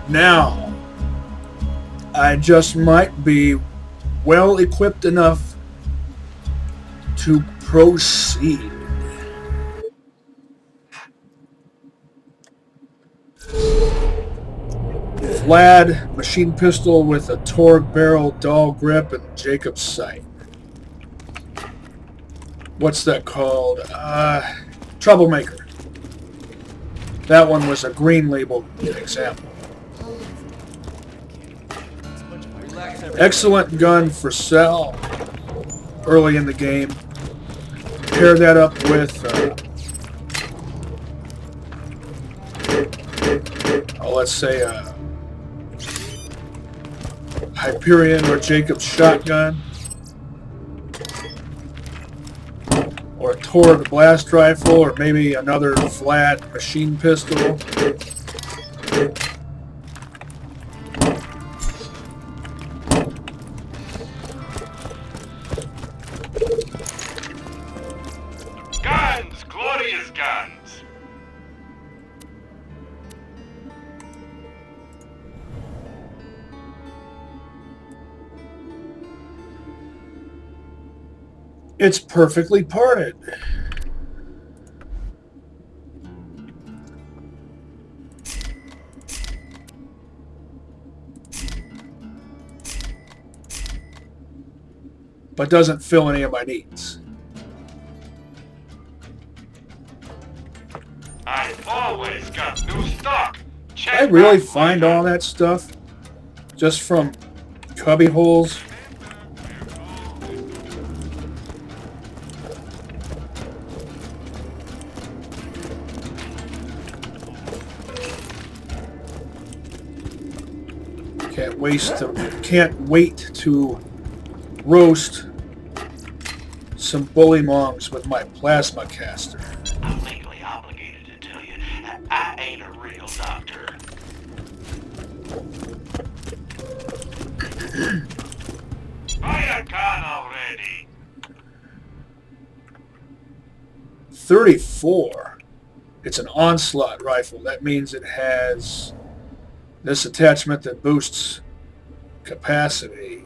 Now, I just might be well equipped enough to proceed. Vlad, machine pistol with a Torg barrel, dull grip, and Jacob's sight. What's that called? Troublemaker. That one was a green label example. Excellent gun for sale early in the game. Pair that up with let's say a Hyperion or Jacob's shotgun, or a Torg blast rifle, or maybe another flat machine pistol. Guns, glorious guns. It's perfectly parted. But doesn't fill any of my needs. I've always got new stock. Check I really back find later. all that stuff just from cubby holes. Can't wait to roast some bully mongs with my plasma caster. I'm legally obligated to tell you, I ain't a real doctor. Buy a gun already. 34. It's an onslaught rifle. That means it has this attachment that boosts capacity.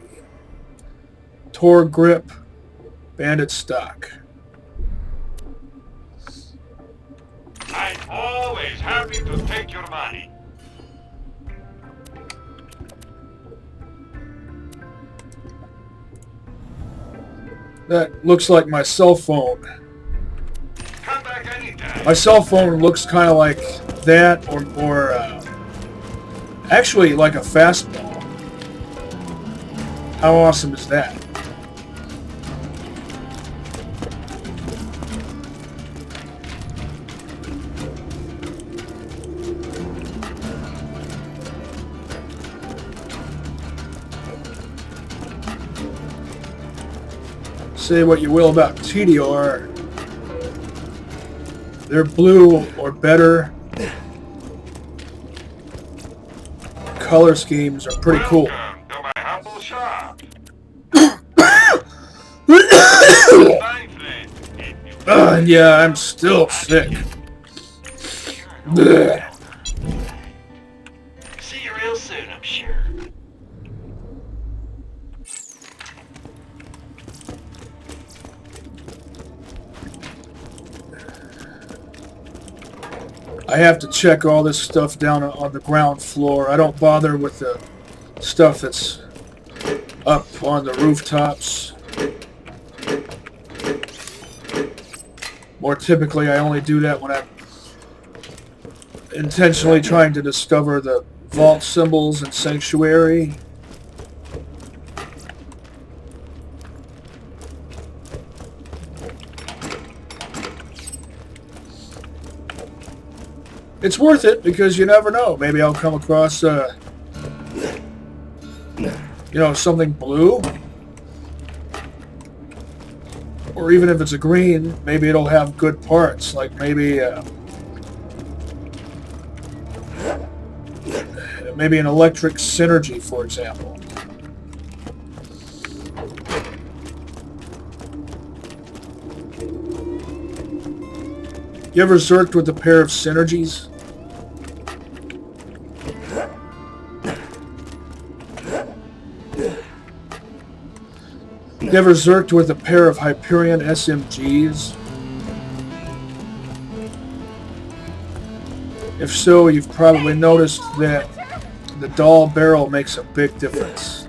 Torg grip, bandit stock. I'm always happy to take your money. That looks like my cell phone. Come back anytime. My cell phone looks kind of like that, or actually like a fastball. How awesome is that? Say what you will about TDR. They're blue or better. Color schemes are pretty cool. Welcome to my humble shop. Yeah, I'm still sick. Blech. See you real soon, I'm sure. I have to check all this stuff down on the ground floor. I don't bother with the stuff that's up on the rooftops. More typically, I only do that when I'm intentionally trying to discover the vault symbols and sanctuary. It's worth it because you never know. Maybe I'll come across, something blue. Or even if it's a green, maybe it'll have good parts. Like maybe an electric synergy, for example. You ever zerked with a pair of synergies? You ever zerked with a pair of Hyperion SMGs? If so, you've probably noticed that the dull barrel makes a big difference.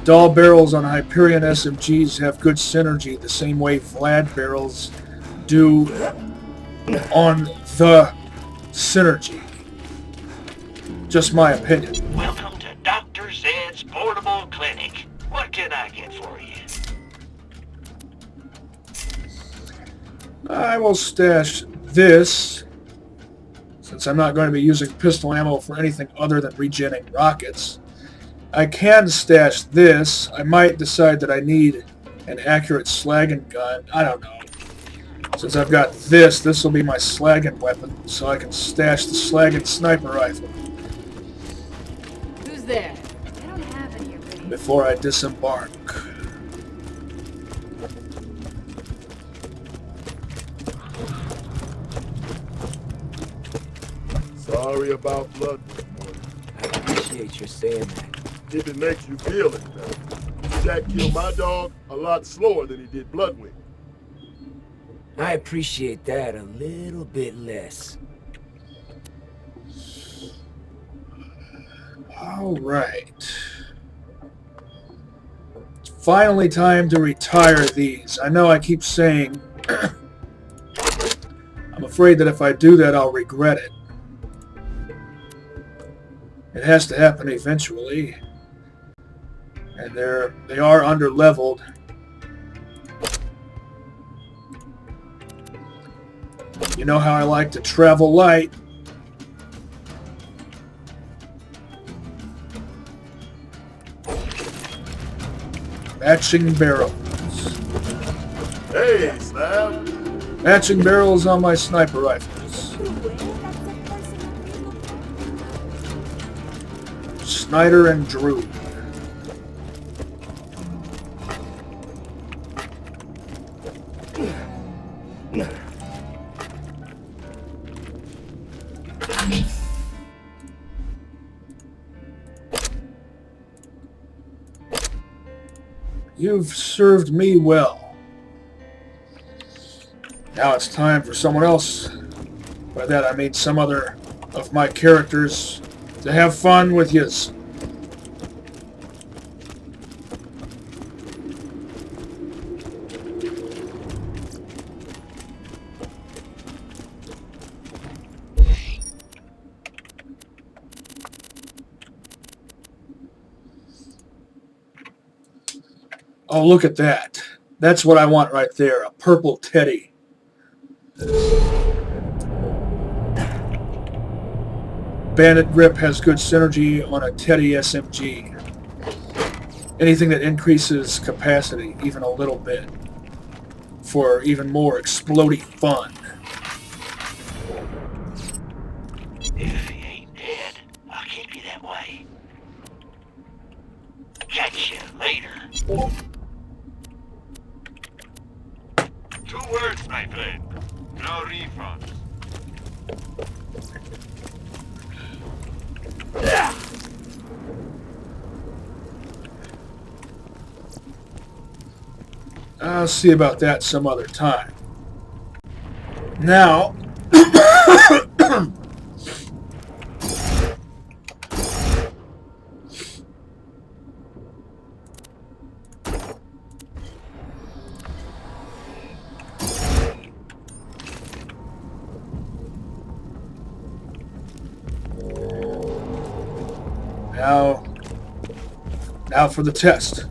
Dull barrels on Hyperion SMGs have good synergy the same way Vlad barrels do on the synergy. Just my opinion. Welcome to Dr. Zed's Portable Clinic. What can I get for you? I will stash this, since I'm not going to be using pistol ammo for anything other than regenning rockets. I can stash this. I might decide that I need an accurate slagging gun. I don't know. Since I've got this, this will be my slagging weapon, so I can stash the slagging sniper rifle. Who's there? I don't have any already. Before I disembark. Sorry about blood. I appreciate you saying that. If it makes you feel it better. Jack killed my dog a lot slower than he did Bloodwing. I appreciate that a little bit less. All right. It's finally time to retire these. I know I keep saying I'm afraid that if I do that, I'll regret it. It has to happen eventually. And they are under-leveled. You know how I like to travel light. Matching barrels. Hey, Slab. Matching barrels on my sniper rifles. Snyder and Drew. You've served me well. Now it's time for someone else. By that I mean some other of my characters to have fun with yous. Oh, look at that. That's what I want right there, a purple teddy. Bandit Grip has good synergy on a Teddy SMG. Anything that increases capacity, even a little bit, for even more exploding fun. If he ain't dead, I'll keep you that way. Catch you later. 2 words, my friend. No refunds. I'll see about that some other time. Now, now for the test.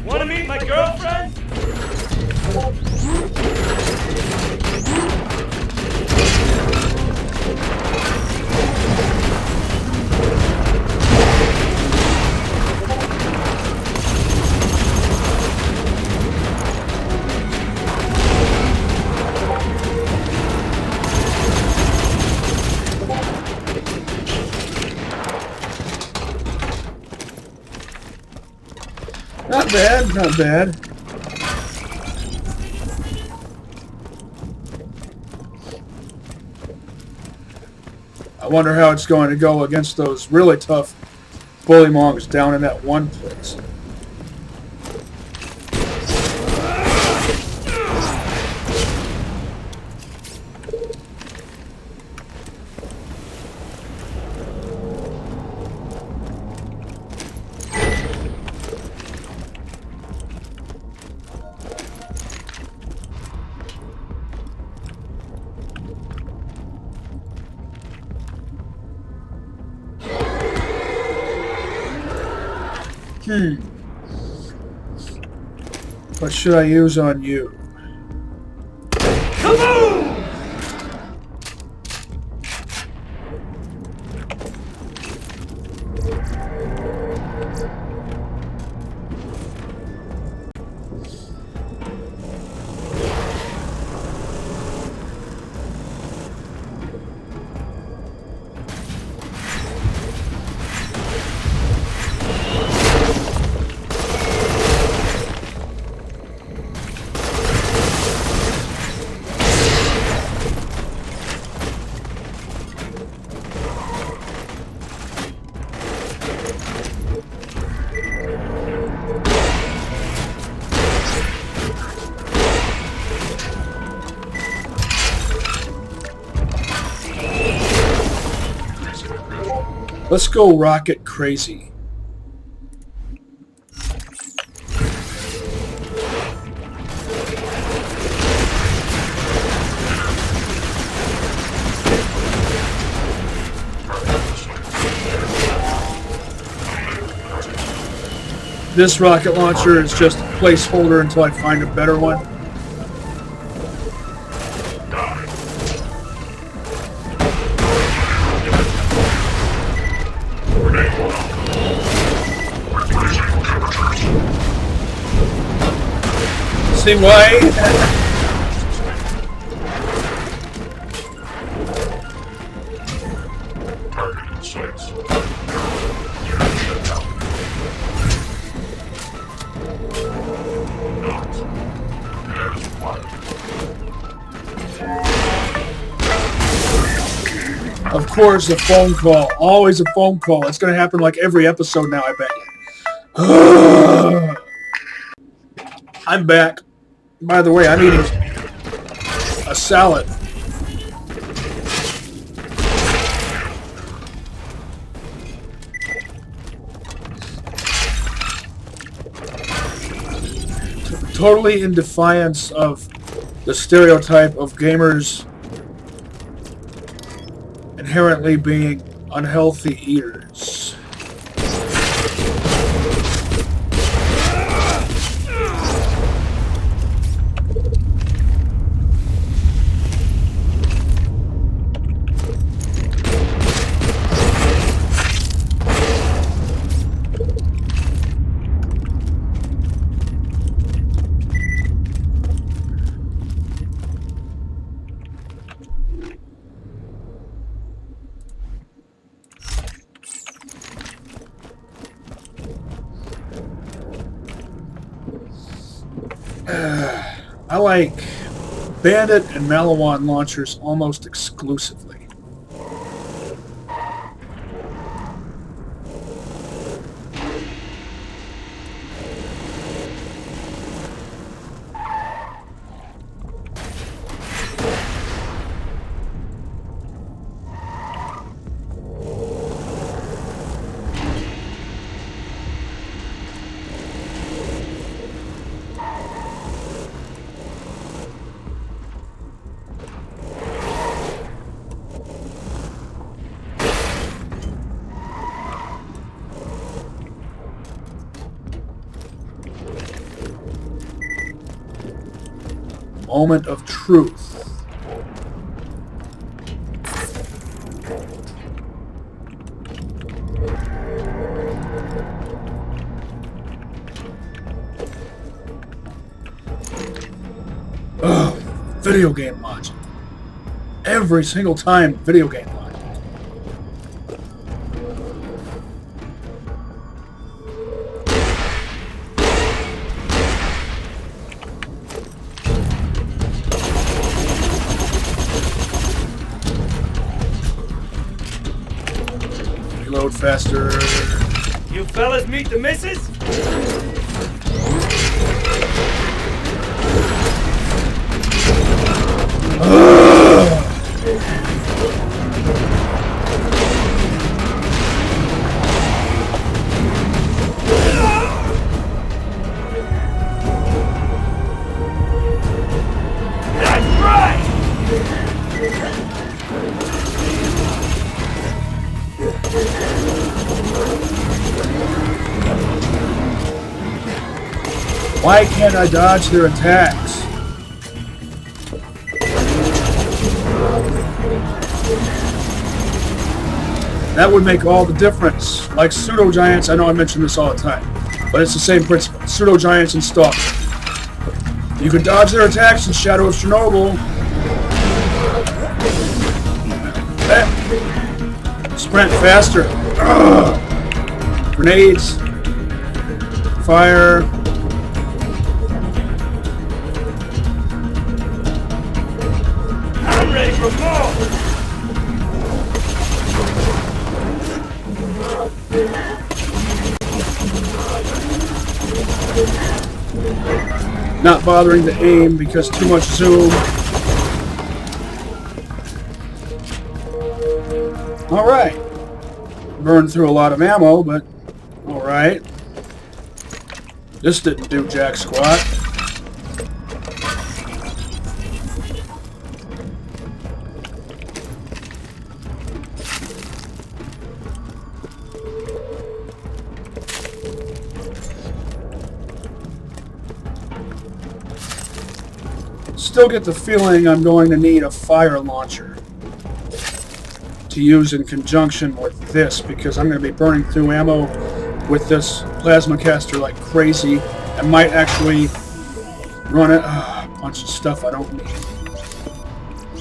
Wanna meet my girlfriend? Not bad, not bad. I wonder how it's going to go against those really tough bullymongs down in that one place. What should I use on you? Let's go rocket crazy. This rocket launcher is just a placeholder until I find a better one. See why? Of course, a phone call. Always a phone call. It's going to happen like every episode now, I bet. I'm back. By the way, I'm eating a salad. Totally in defiance of the stereotype of gamers inherently being unhealthy eaters. I like Bandit and Malawan launchers almost exclusively. Moment of truth. Ugh, video game logic. Every single time, video game logic. Reload faster. You fellas meet the missus? That's right! Why can't I dodge their attacks? That would make all the difference. Like pseudo giants, I know I mention this all the time, but it's the same principle. Pseudo giants and Stalker. You can dodge their attacks in Shadow of Chernobyl. Sprint faster. Ugh. Grenades. Fire. I'm ready for more! Not bothering to aim because too much zoom. Alright. Burned through a lot of ammo, but alright. This didn't do jack squat. Still get the feeling I'm going to need a fire launcher to use in conjunction with this, because I'm going to be burning through ammo with this plasma caster like crazy. I might actually run it. A bunch of stuff I don't need.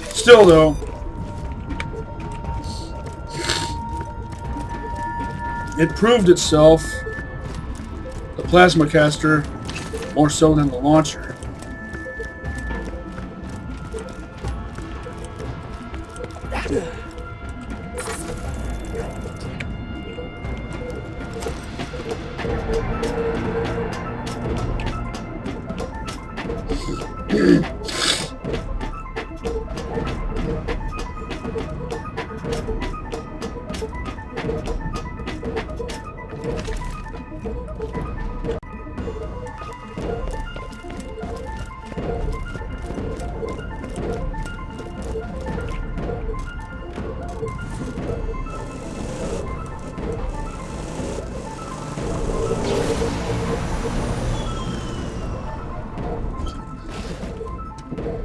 Still though, it proved itself, the plasma caster, more so than the launcher.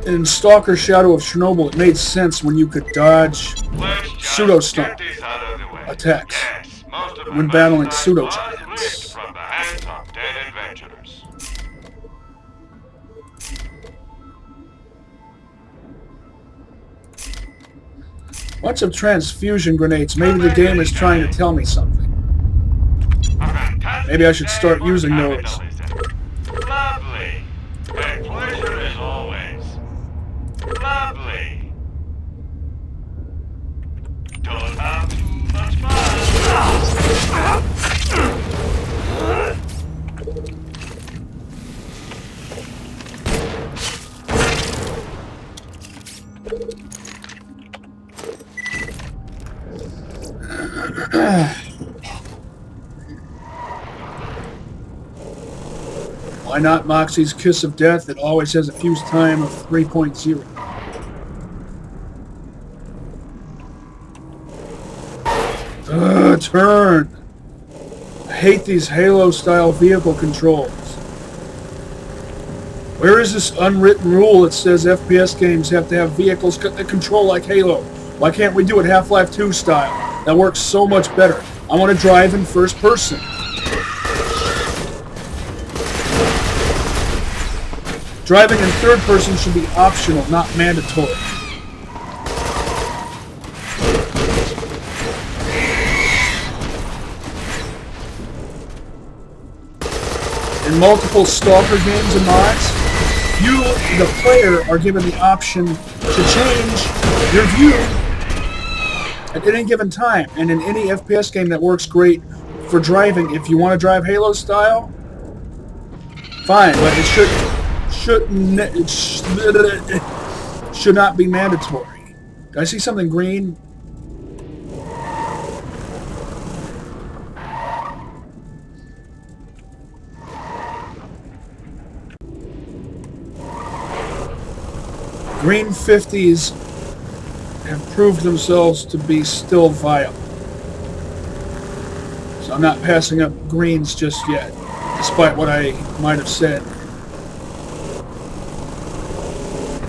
In Stalker Shadow of Chernobyl, it made sense when you could dodge pseudo-stun attacks when battling pseudo-giants. From the hands of dead adventurers. Bunch of transfusion grenades. Maybe the game is trying to tell me something. Maybe I should start using those. Lovely. A pleasure as always. Lovely. Don't have too much fun. Why not Moxie's Kiss of Death? It always has a fuse time of 3.0. Turn! I hate these Halo-style vehicle controls. Where is this unwritten rule that says FPS games have to have vehicles that control like Halo? Why can't we do it Half-Life 2 style? That works so much better. I want to drive in first person. Driving in third person should be optional, not mandatory. In multiple Stalker games and mods, you, the player, are given the option to change your view at any given time. And in any FPS game that works great for driving, if you want to drive Halo style, fine, but it should not be mandatory. Did I see something green? Green 50s have proved themselves to be still viable. So I'm not passing up greens just yet, despite what I might have said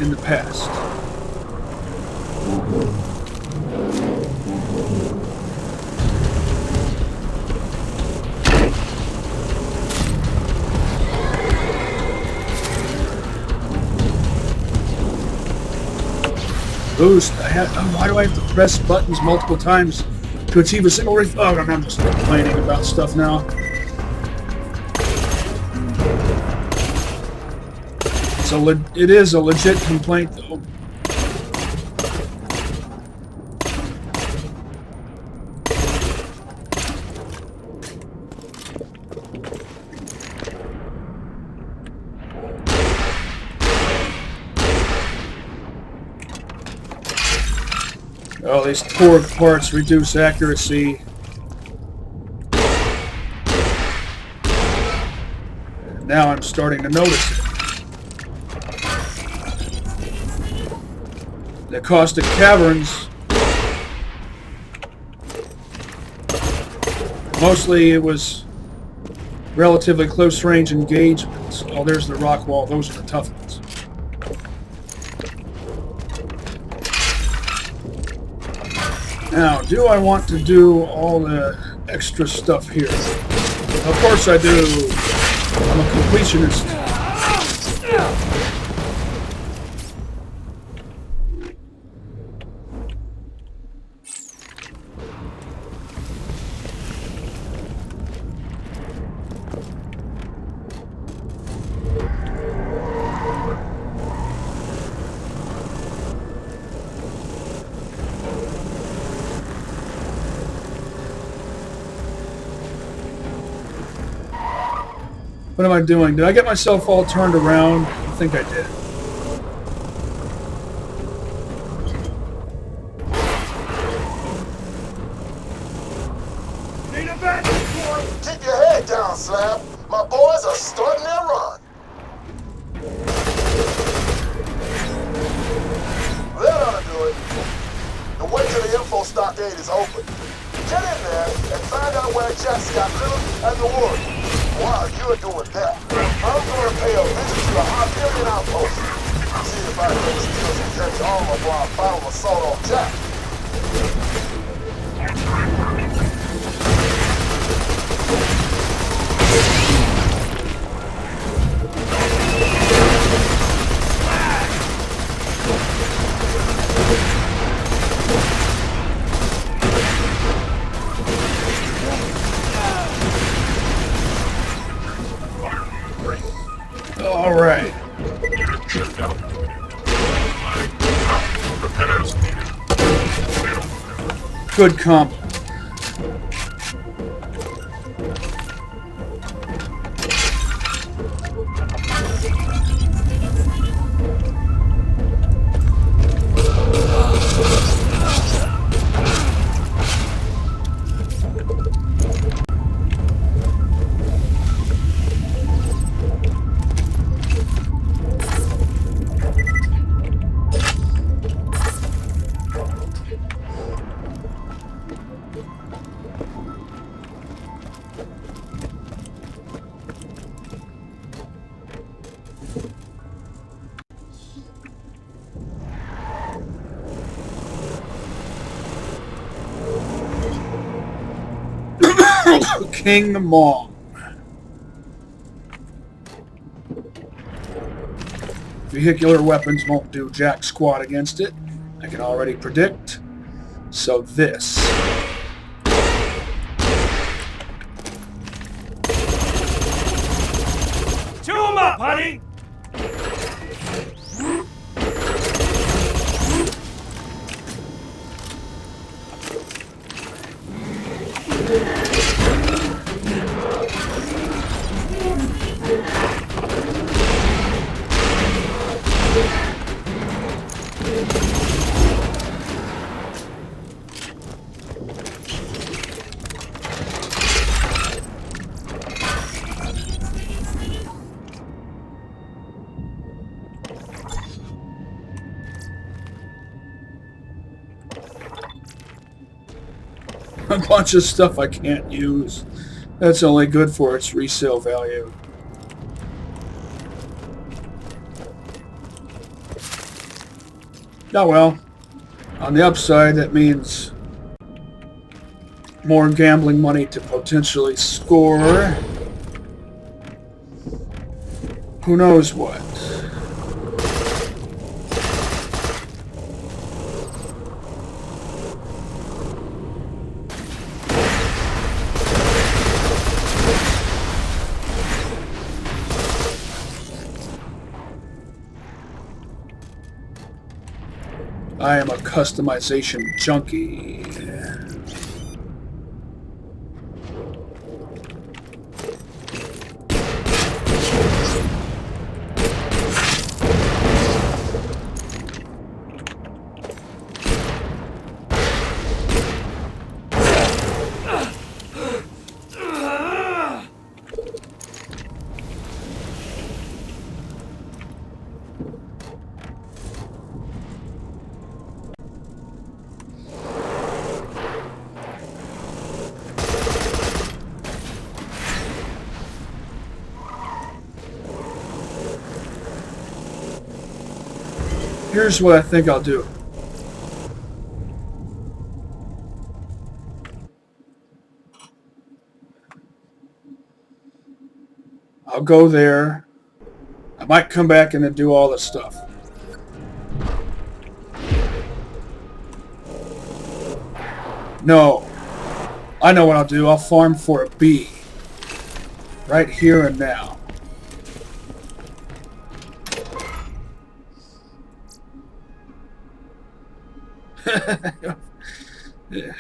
in the past. Boost. Why do I have to press buttons multiple times to achieve a single ref? Oh, I'm just complaining about stuff now. It is a legit complaint, though. Oh, these torque parts reduce accuracy. Now I'm starting to notice it. The caustic caverns. Mostly it was relatively close range engagements. Oh, there's the rock wall. Those are the tough ones. Now, do I want to do all the extra stuff here? Of course I do. I'm a completionist. What am I doing? Did I get myself all turned around? I think I did. Need a bandage, boy! Keep your head down, Slab. My boys are starting their run. That ought to do it. The way to the info stockade is open. Get in there and find out where Judson got Lily and the wood. While you're doing that, I'm going to pay a visit to the Hyperion outpost. See if I can steal some catch armor while I final assault on Jack. All right. Good comp. King Mong. Vehicular weapons won't do jack squat against it. I can already predict. So this. Chew 'em up, honey! A bunch of stuff I can't use. That's only good for its resale value. Oh well. On the upside, that means more gambling money to potentially score. Who knows what? I am a customization junkie. Here's what I think I'll do. I'll go there. I might come back and then do all this stuff. No. I know what I'll do. I'll farm for a B. Right here and now. Yeah.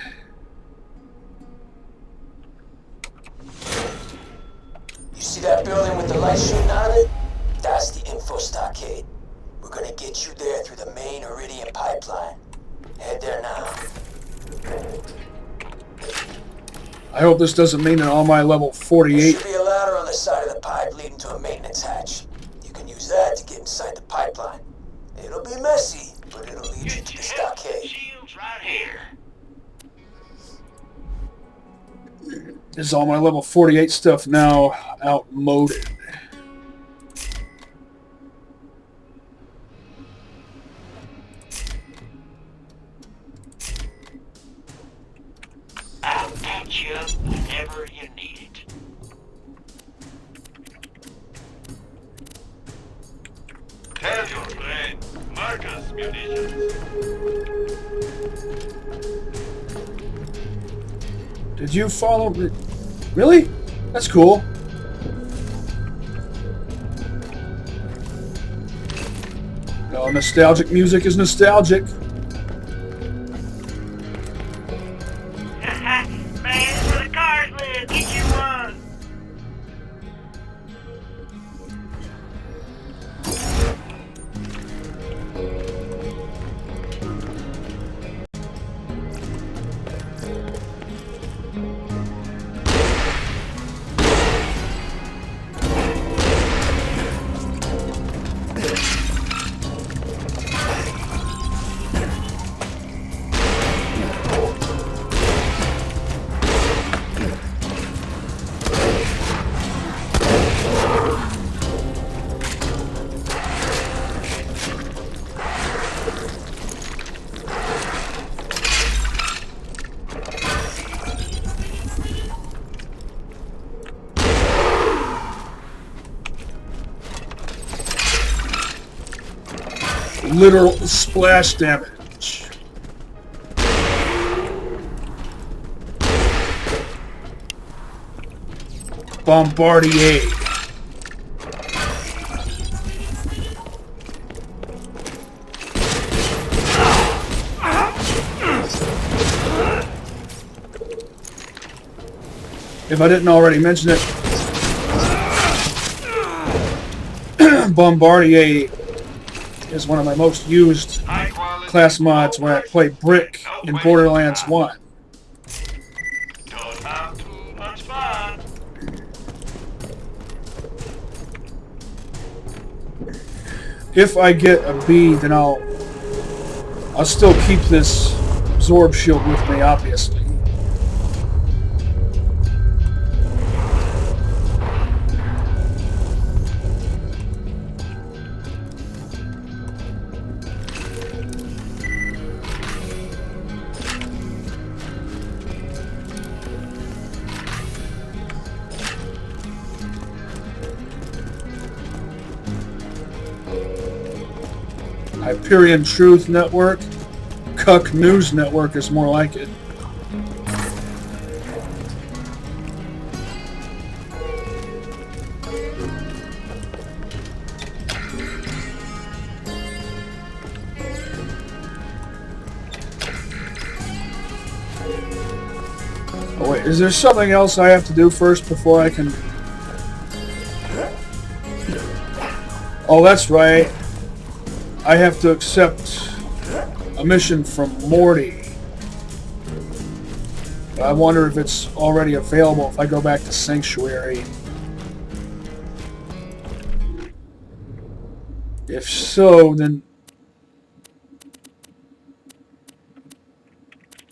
You see that building with the light shooting out of it? That's the info stockade. We're gonna get you there through the main Iridium pipeline. Head there now. I hope this doesn't mean that all my level 48... There should be a ladder on the side of the pipe leading to a maintenance hatch. You can use that to get inside the pipeline. It'll be messy, but it'll lead you to the stockade. Shields right here. Is all my level 48 stuff now outmoded? I'll catch you whenever you need it. Tell your friend, Marcus munitions. Did you follow me? Really? That's cool. No, nostalgic music is nostalgic. Man, where the cars live, get you one. Literal splash damage. Bombardier. If I didn't already mention it, Bombardier is one of my most used class mods when I play Brick in Borderlands 1. Don't have too much fun. If I get a B, then I'll still keep this absorb shield with me, obviously. Hyperion Truth Network. Cuck News Network is more like it. Oh wait, is there something else I have to do first before I can... Oh, that's right. I have to accept a mission from Morty. I wonder if it's already available if I go back to Sanctuary. If so, then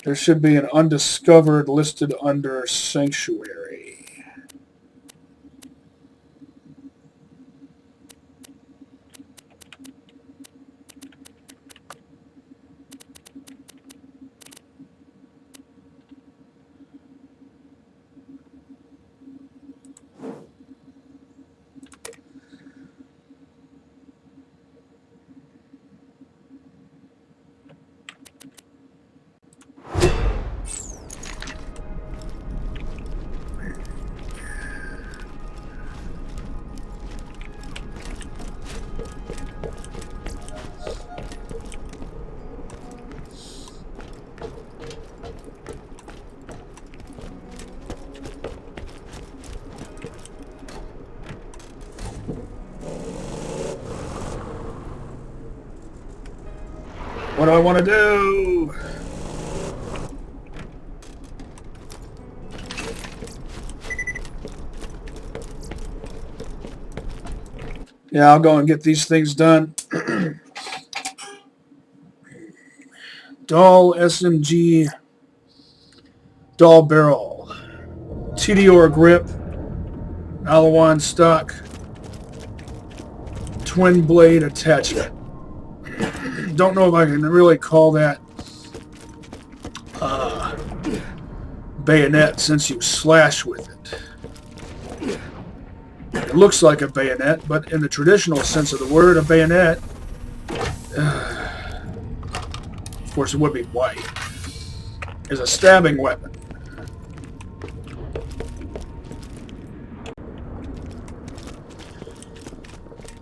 there should be an undiscovered listed under Sanctuary. What do I want to do? Yeah, I'll go and get these things done. Doll SMG, Doll Barrel, TDR Grip, Alawan Stock, Twin Blade Attachment. Don't know if I can really call that bayonet since you slash with it. It looks like a bayonet, but in the traditional sense of the word, a bayonet, of course it would be white, is a stabbing weapon.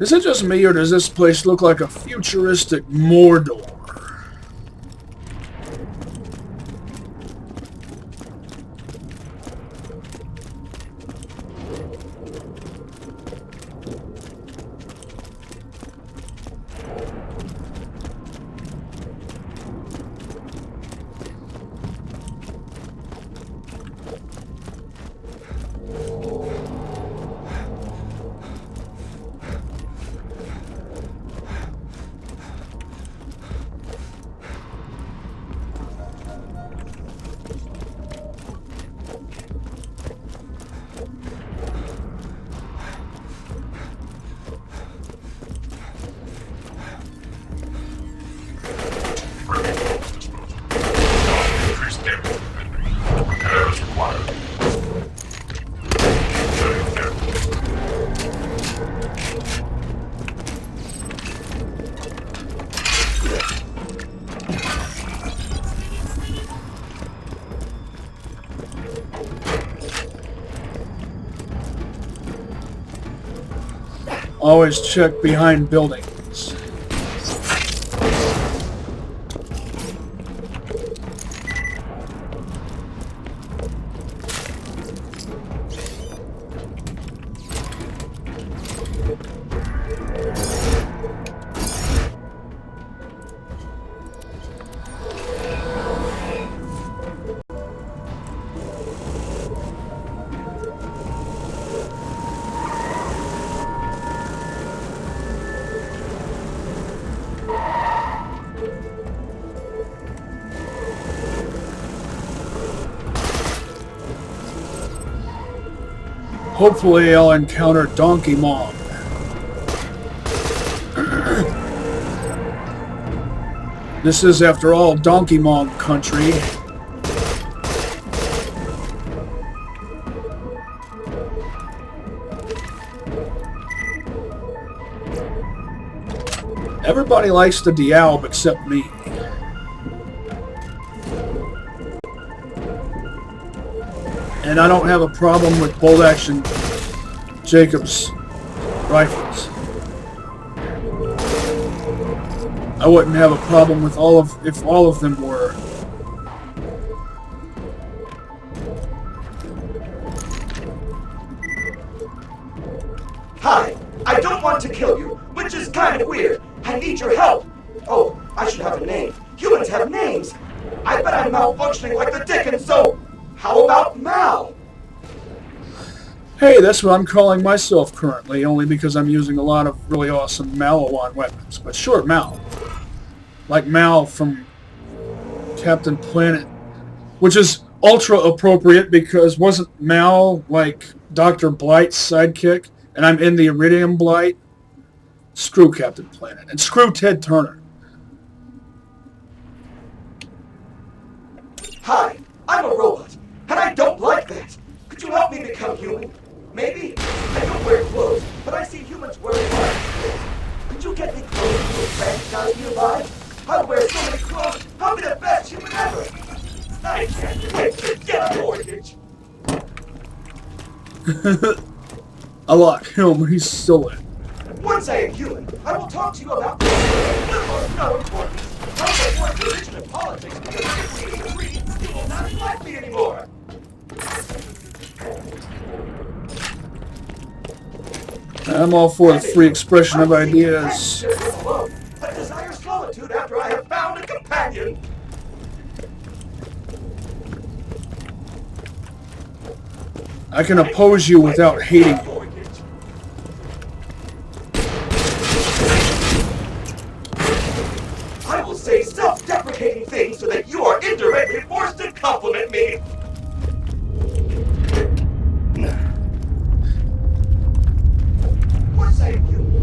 Is it just me, or does this place look like a futuristic Mordor? Always check behind buildings. Hopefully I'll encounter Donkey Mom. This is, after all, Donkey Mom country. Everybody likes the Dialb except me. And I don't have a problem with bolt-action Jacobs rifles. I wouldn't have a problem with if all of them were. Hi, I don't want to kill you, which is kind of weird. I need your help. Oh, I should have a name. Humans have names. I bet I'm malfunctioning like the Dickens, so how about Mal? Hey, that's what I'm calling myself currently, only because I'm using a lot of really awesome Malawan weapons. But sure, Mal. Like Mal from Captain Planet, which is ultra appropriate because wasn't Mal like Dr. Blight's sidekick? And I'm in the Iridium Blight? Screw Captain Planet. And screw Ted Turner. Hi, I'm a robot, and I don't like that. Could you help me become human? Maybe? I don't wear clothes, but I see humans wearing clothes. Could you get me clothes to a franchise nearby? I wear so many clothes, I'll be the best human ever. I can't wait to get a mortgage. I like him, he's still in. Once I am human, I will talk to you about little or no importance. I'll avoid religion and politics because if we agree, you will not like me anymore. I'm all for the free expression of ideas. I desire solitude after I have found a companion. I can oppose you without hating you. I will say self-deprecating things so that you are indirectly forced to compliment me.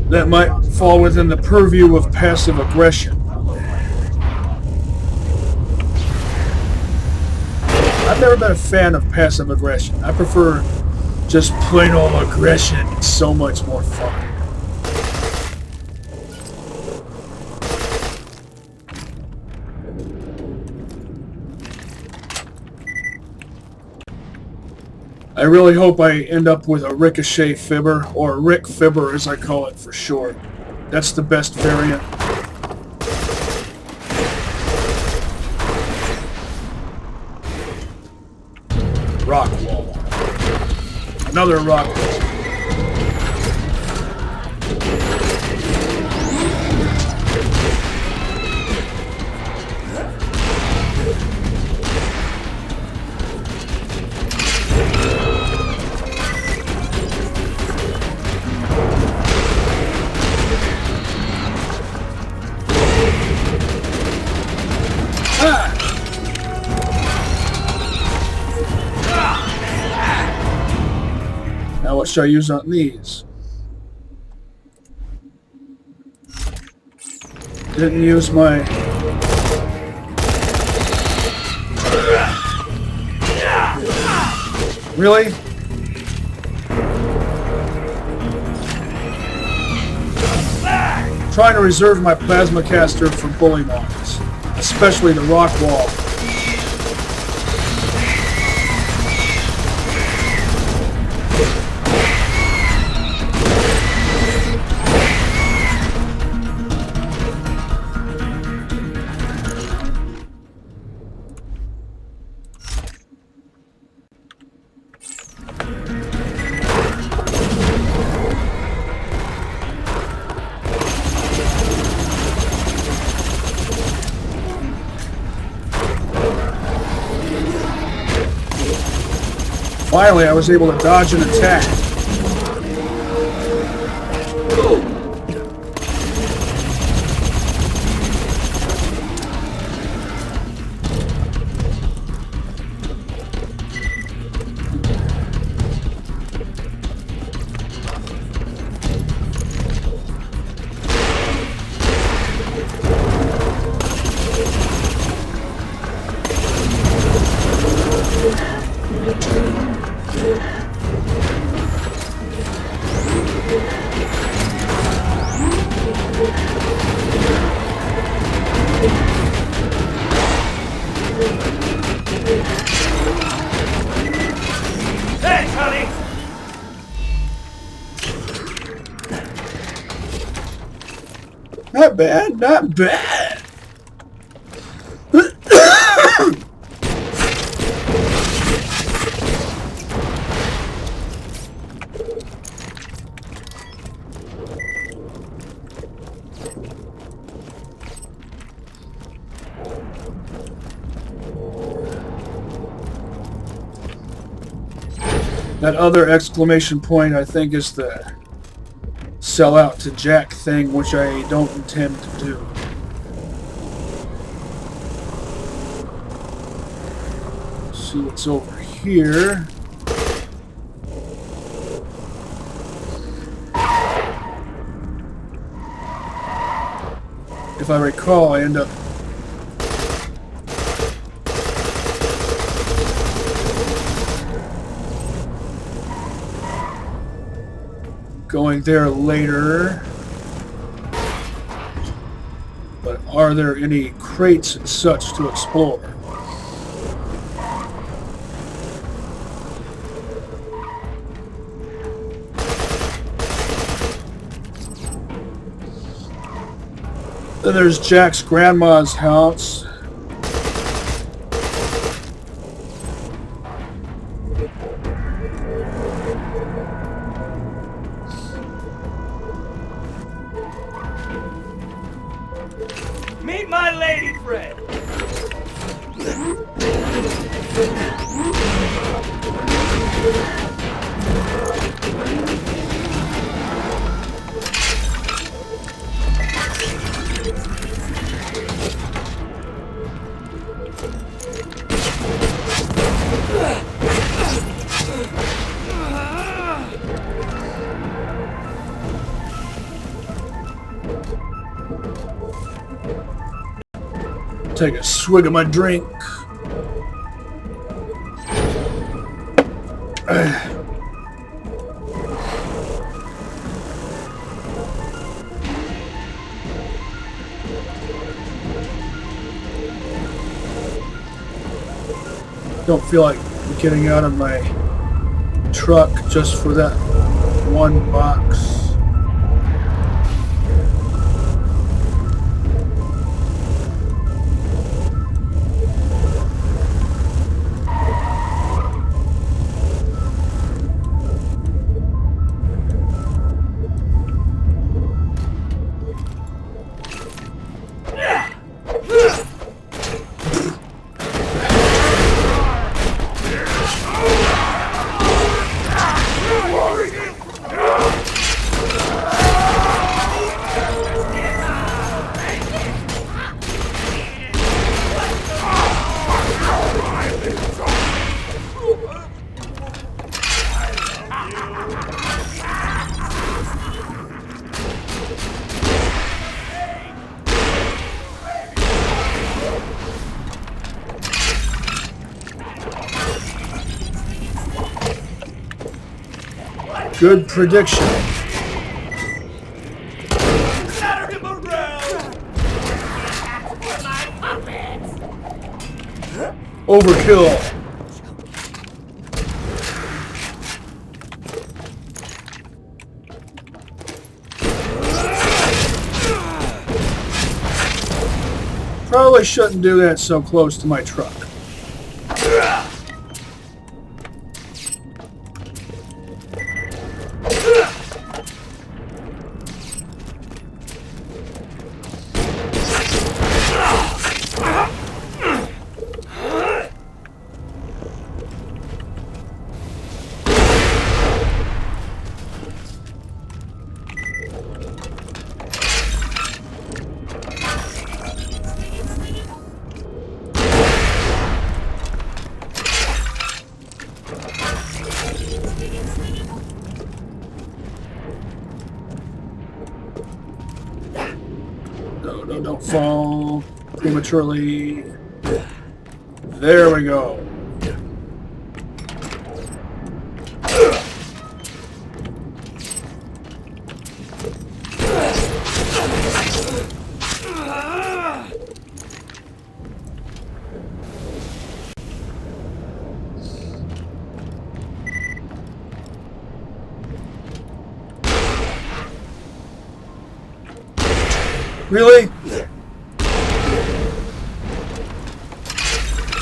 That might fall within the purview of passive aggression. I've never been a fan of passive aggression. I prefer just plain old aggression. It's so much more fun. I really hope I end up with a Ricochet Fibber, or Rick Fibber as I call it for short. That's the best variant. Rock wall. Another rock wall. Now what should I use on these? Didn't use my... Really? Trying to reserve my plasma caster for bully mons, especially the rock wall. Finally, I was able to dodge an attack. Not bad, not bad. That other exclamation point, I think, is the sell out to Jack thing, which I don't intend to do. Let's see what's over here. If I recall, I end up going there later. But are there any crates and such to explore? Then there's Jack's grandma's house. Meet my lady friend. Take a swig of my drink. Don't feel like getting out of my truck just for that one box. Good prediction. Overkill. Probably shouldn't do that so close to my truck. No, don't fall prematurely. There we go. Really?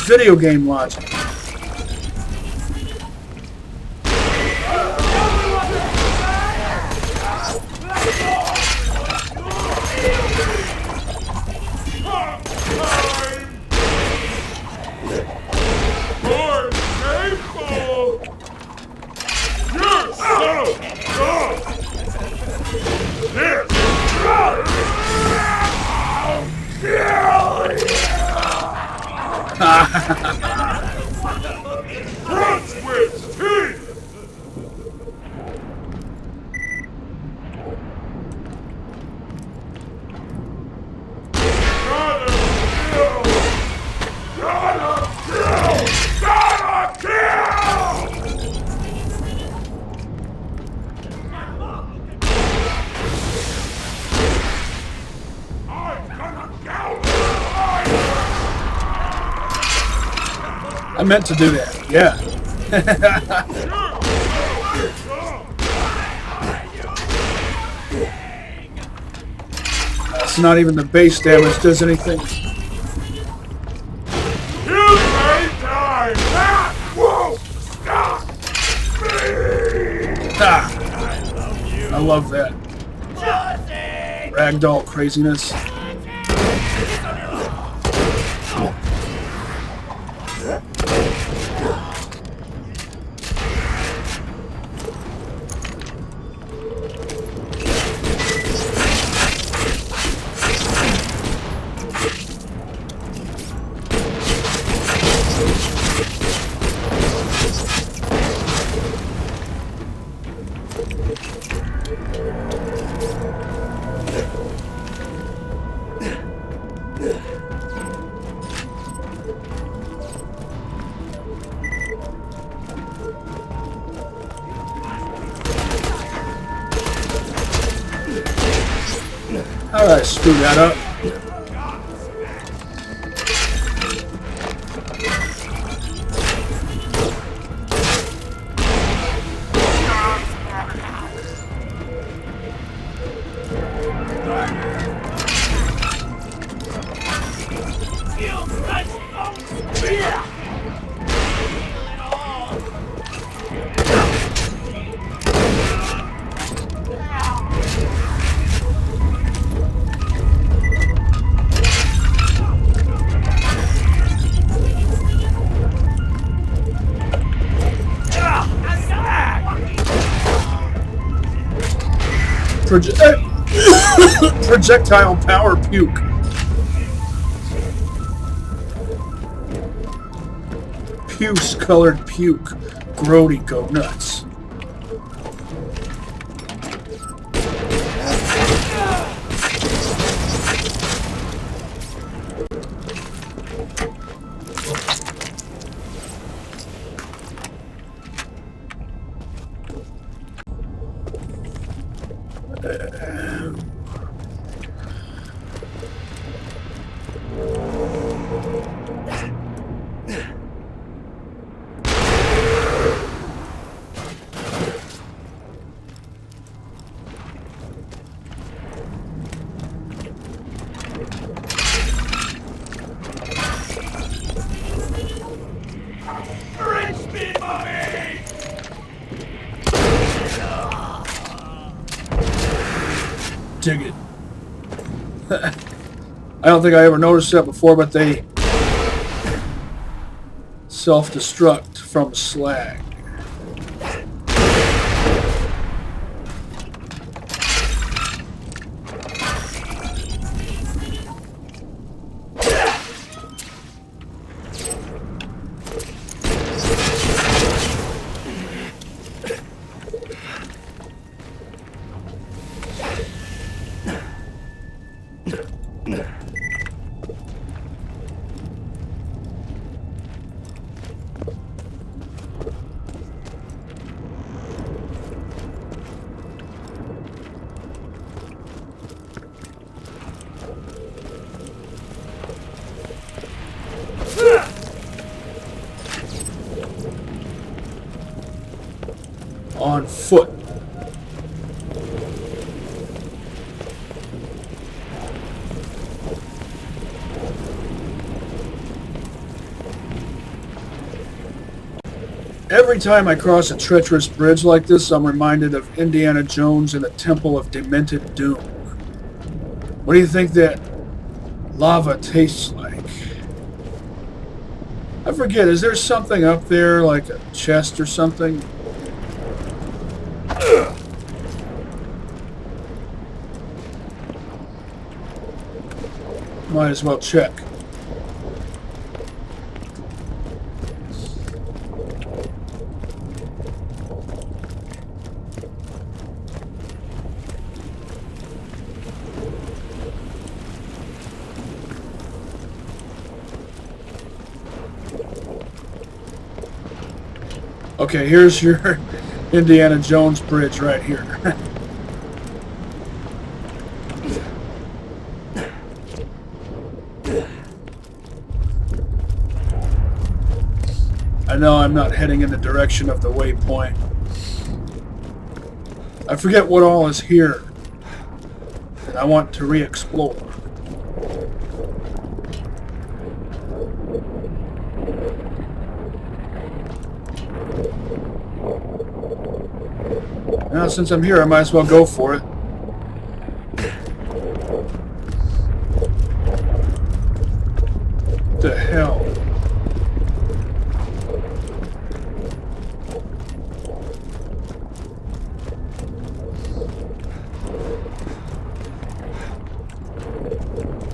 Video game logic. I meant to do that, yeah. That's not even the base damage does anything. Ah, I love that. Ragdoll craziness. How did I screw that up? Projectile power puke. Puce colored puke. Grody go nuts. Dig it. I don't think I ever noticed that before, but they self-destruct from slag. On foot. Every time I cross a treacherous bridge like this, I'm reminded of Indiana Jones and the Temple of Demented Doom. What do you think that lava tastes like? I forget, is there something up there, like a chest or something? Might as well check. Okay, here's your Indiana Jones bridge right here. I know I'm not heading in the direction of the waypoint. I forget what all is here, and I want to re-explore. Now, since I'm here, I might as well go for it. What the hell?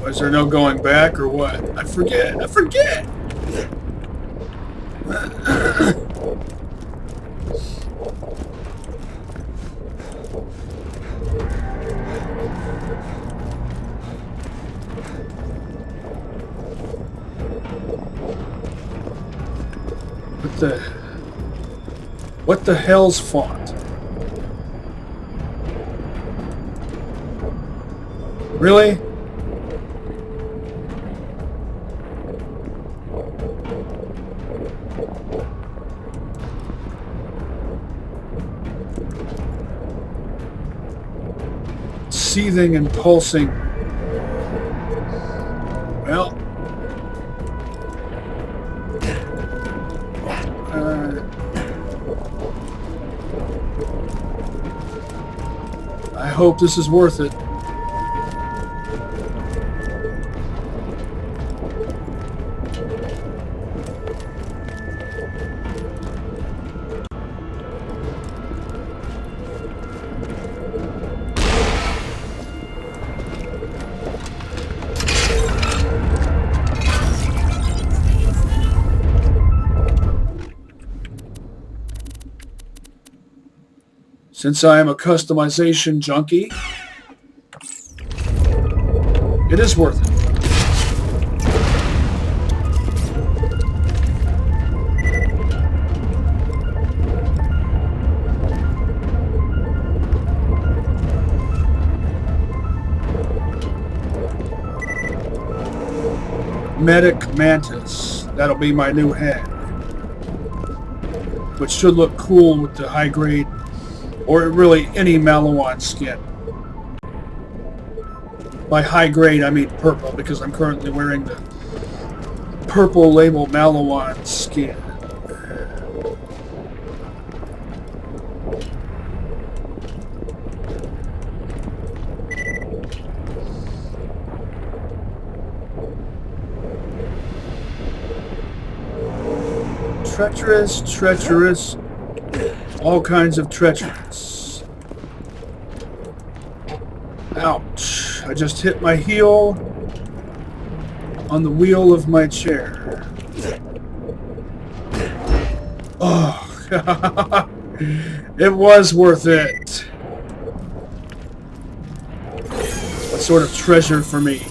Is there no going back or what? I forget. What the hell's font? Really? Seething and pulsing. Well, I hope this is worth it. Since I am a customization junkie, it is worth it. Medic Mantis. That'll be my new head. Which should look cool with the high grade, or really any Maliwan skin. By high grade, I mean purple, because I'm currently wearing the purple label Maliwan skin. Treacherous, all kinds of treacherous. Ouch, I just hit my heel on the wheel of my chair. Oh, it was worth it. What sort of treasure for me?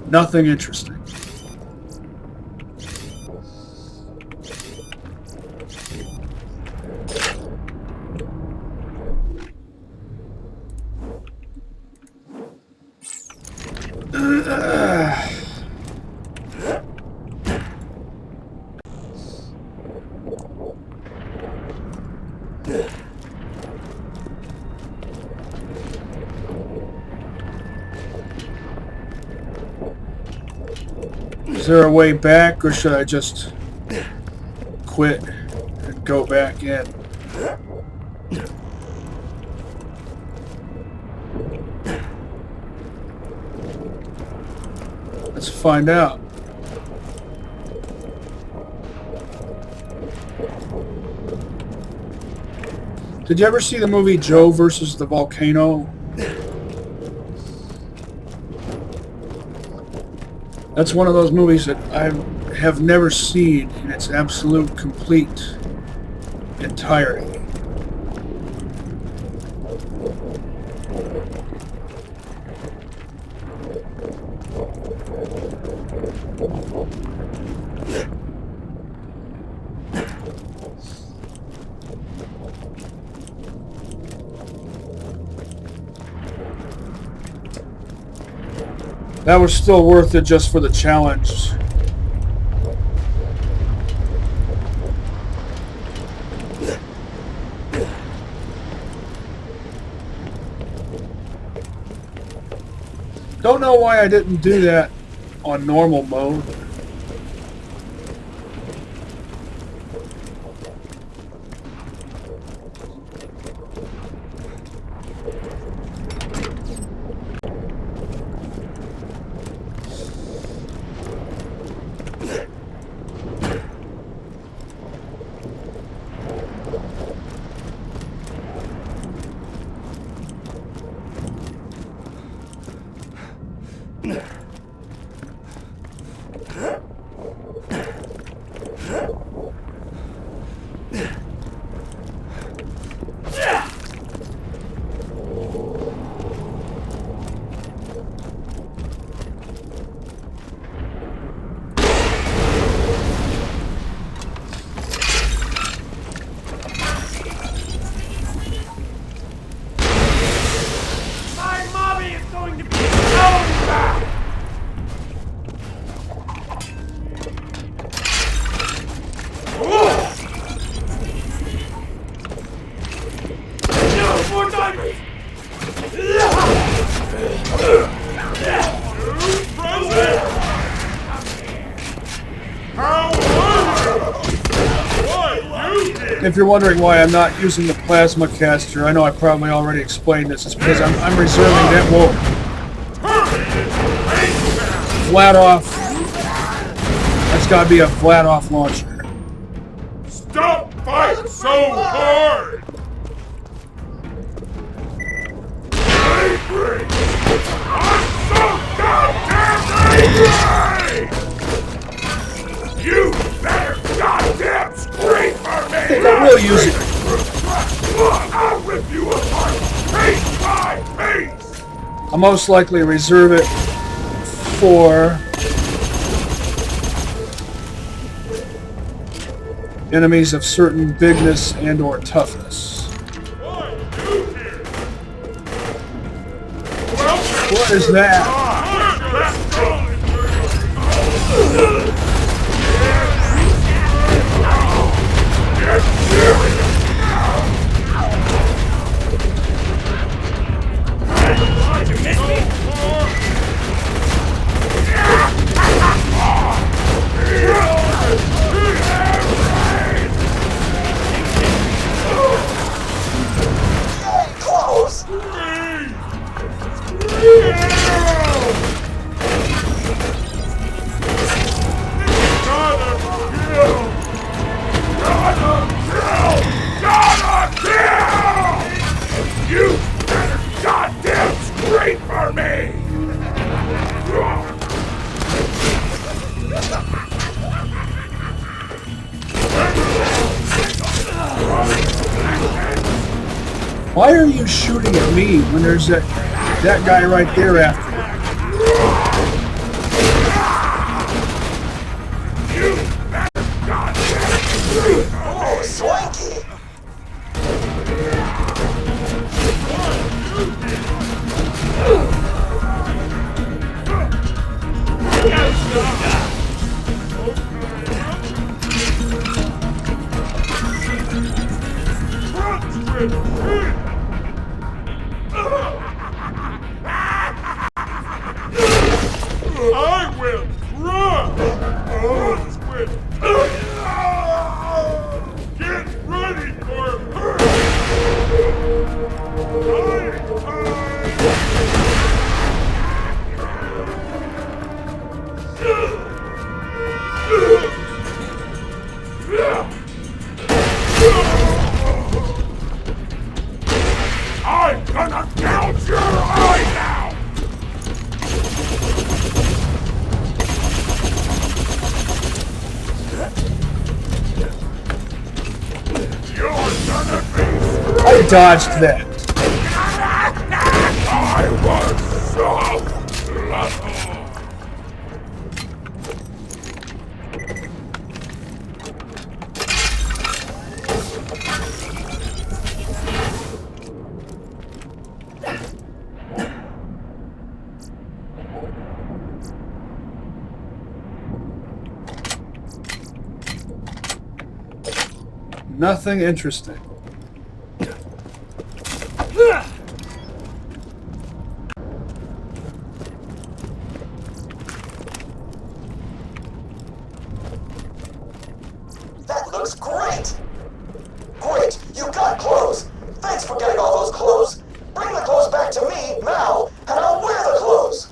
Nothing interesting. Is there a way back, or should I just quit and go back in. Let's find out. Did you ever see the movie Joe versus the Volcano? That's one of those movies that I have never seen in its absolute, complete entirety. That was still worth it just for the challenge. Don't know why I didn't do that on normal mode. If you're wondering why I'm not using the plasma caster, I know I probably already explained this. It's because I'm reserving that will flat off. That's got to be a flat off launcher. Stop fighting so hard! Angry! I'm so goddamn angry! You better goddamn scream for me! I think I will use it. I'll rip you apart piece by piece! I'll most likely reserve it for enemies of certain bigness and or toughness. What is that? Why are you shooting at me when there's that guy right there after me? Oh, swanky! gonna gouge your eye out! You're gonna be I dodged that. I was so lucky. Nothing interesting. That looks great! Great, you got clothes! Thanks for getting all those clothes! Bring the clothes back to me, now, and I'll wear the clothes!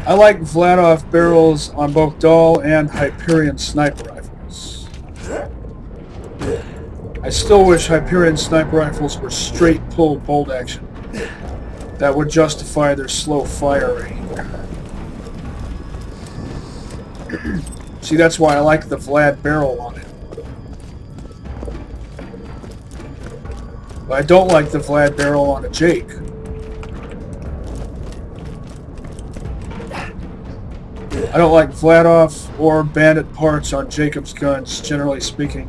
I like Vladov barrels on both Dahl and Hyperion sniper rifles. I still wish Hyperion sniper rifles were straight pull bolt action. That would justify their slow firing. See, that's why I like the Vlad barrel on it. But I don't like the Vlad barrel on a Jake. I don't like Vladov or Bandit parts on Jacob's guns, generally speaking.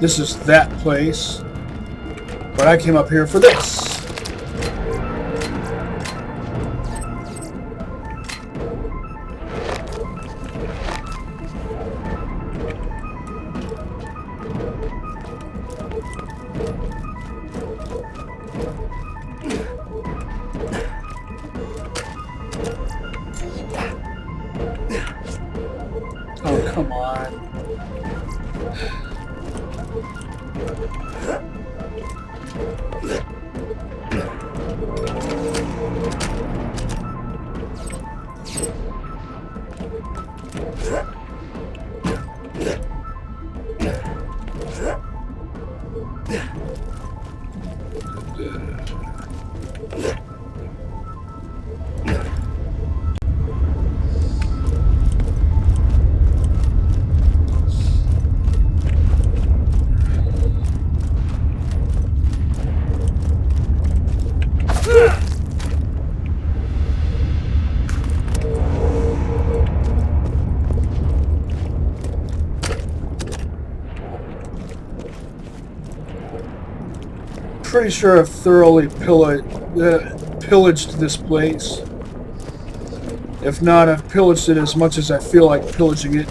This is that place, but I came up here for this. Oh, come on. Pretty sure I've thoroughly pillaged this place. If not, I've pillaged it as much as I feel like pillaging it.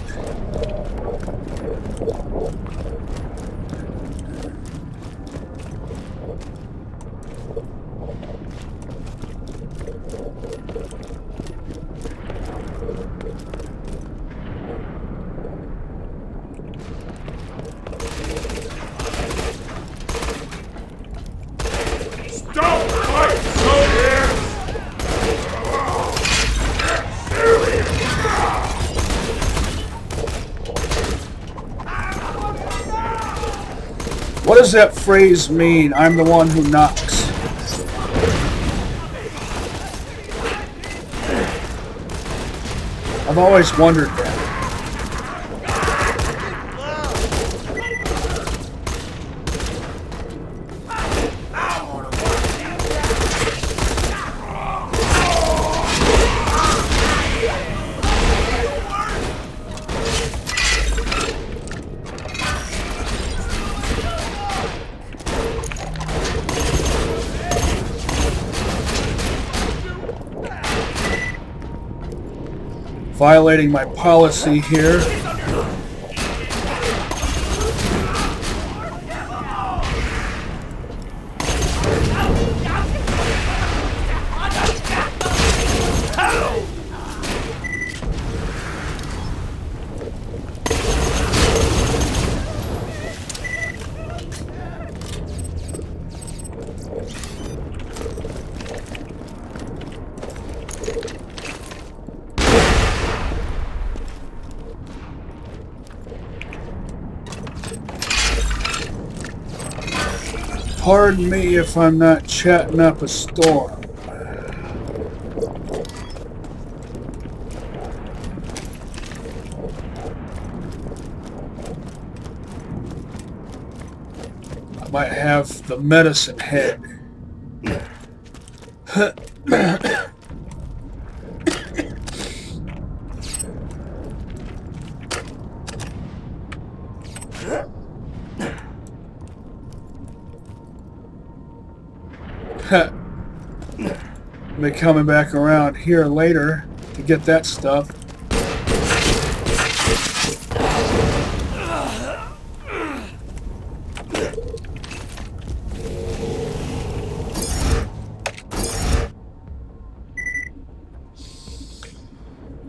Don't fight, soldiers! What does that phrase mean? I'm the one who knocks. I've always wondered that. violating my policy here. Pardon me if I'm not chatting up a storm. I might have the medicine head. Be coming back around here later to get that stuff.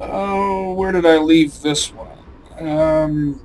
Oh, where did I leave this one?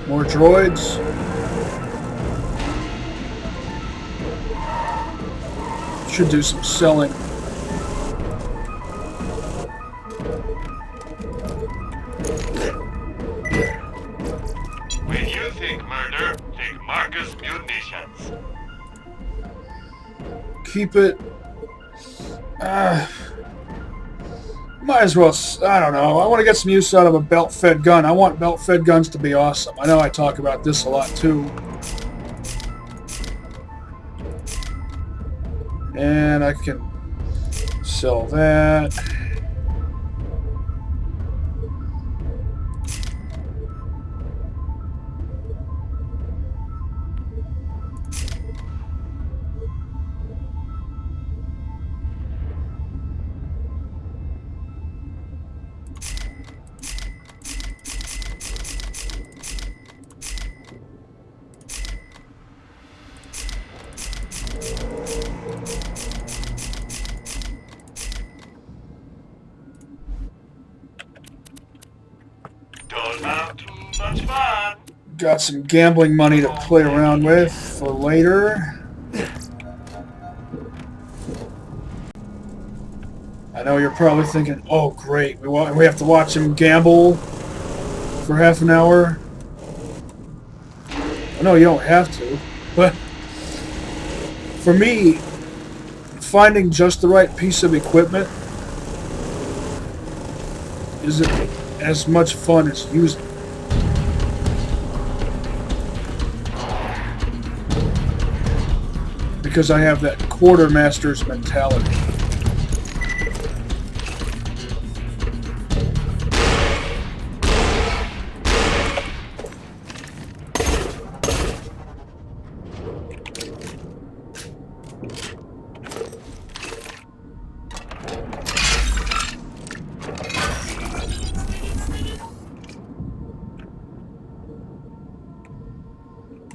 More droids. Should do some selling. When you think murder, think Marcus munitions. Keep it. Might as well, I don't know. I want to get some use out of a belt-fed gun. I want belt-fed guns to be awesome. I know I talk about this a lot too. And I can sell that. Got some gambling money to play around with for later. I know you're probably thinking, oh great, we have to watch him gamble for half an hour. No, you don't have to, but for me, finding just the right piece of equipment isn't as much fun as using it. Because I have that quartermaster's mentality.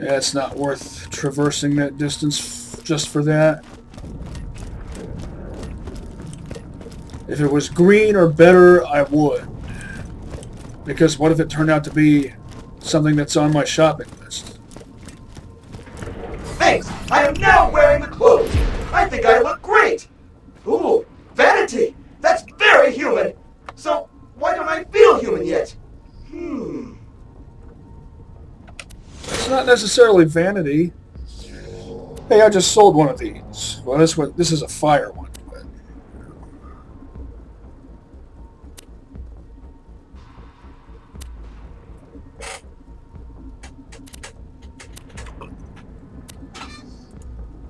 Yeah, it's not worth traversing that distance just for that. If it was green or better, I would. Because what if it turned out to be something that's on my shopping list? Thanks! I am now wearing the clothes! I think I look great! Ooh, vanity! That's very human! So, why don't I feel human yet? It's not necessarily vanity. Hey, I just sold one of these. Well, this is a fire one. But...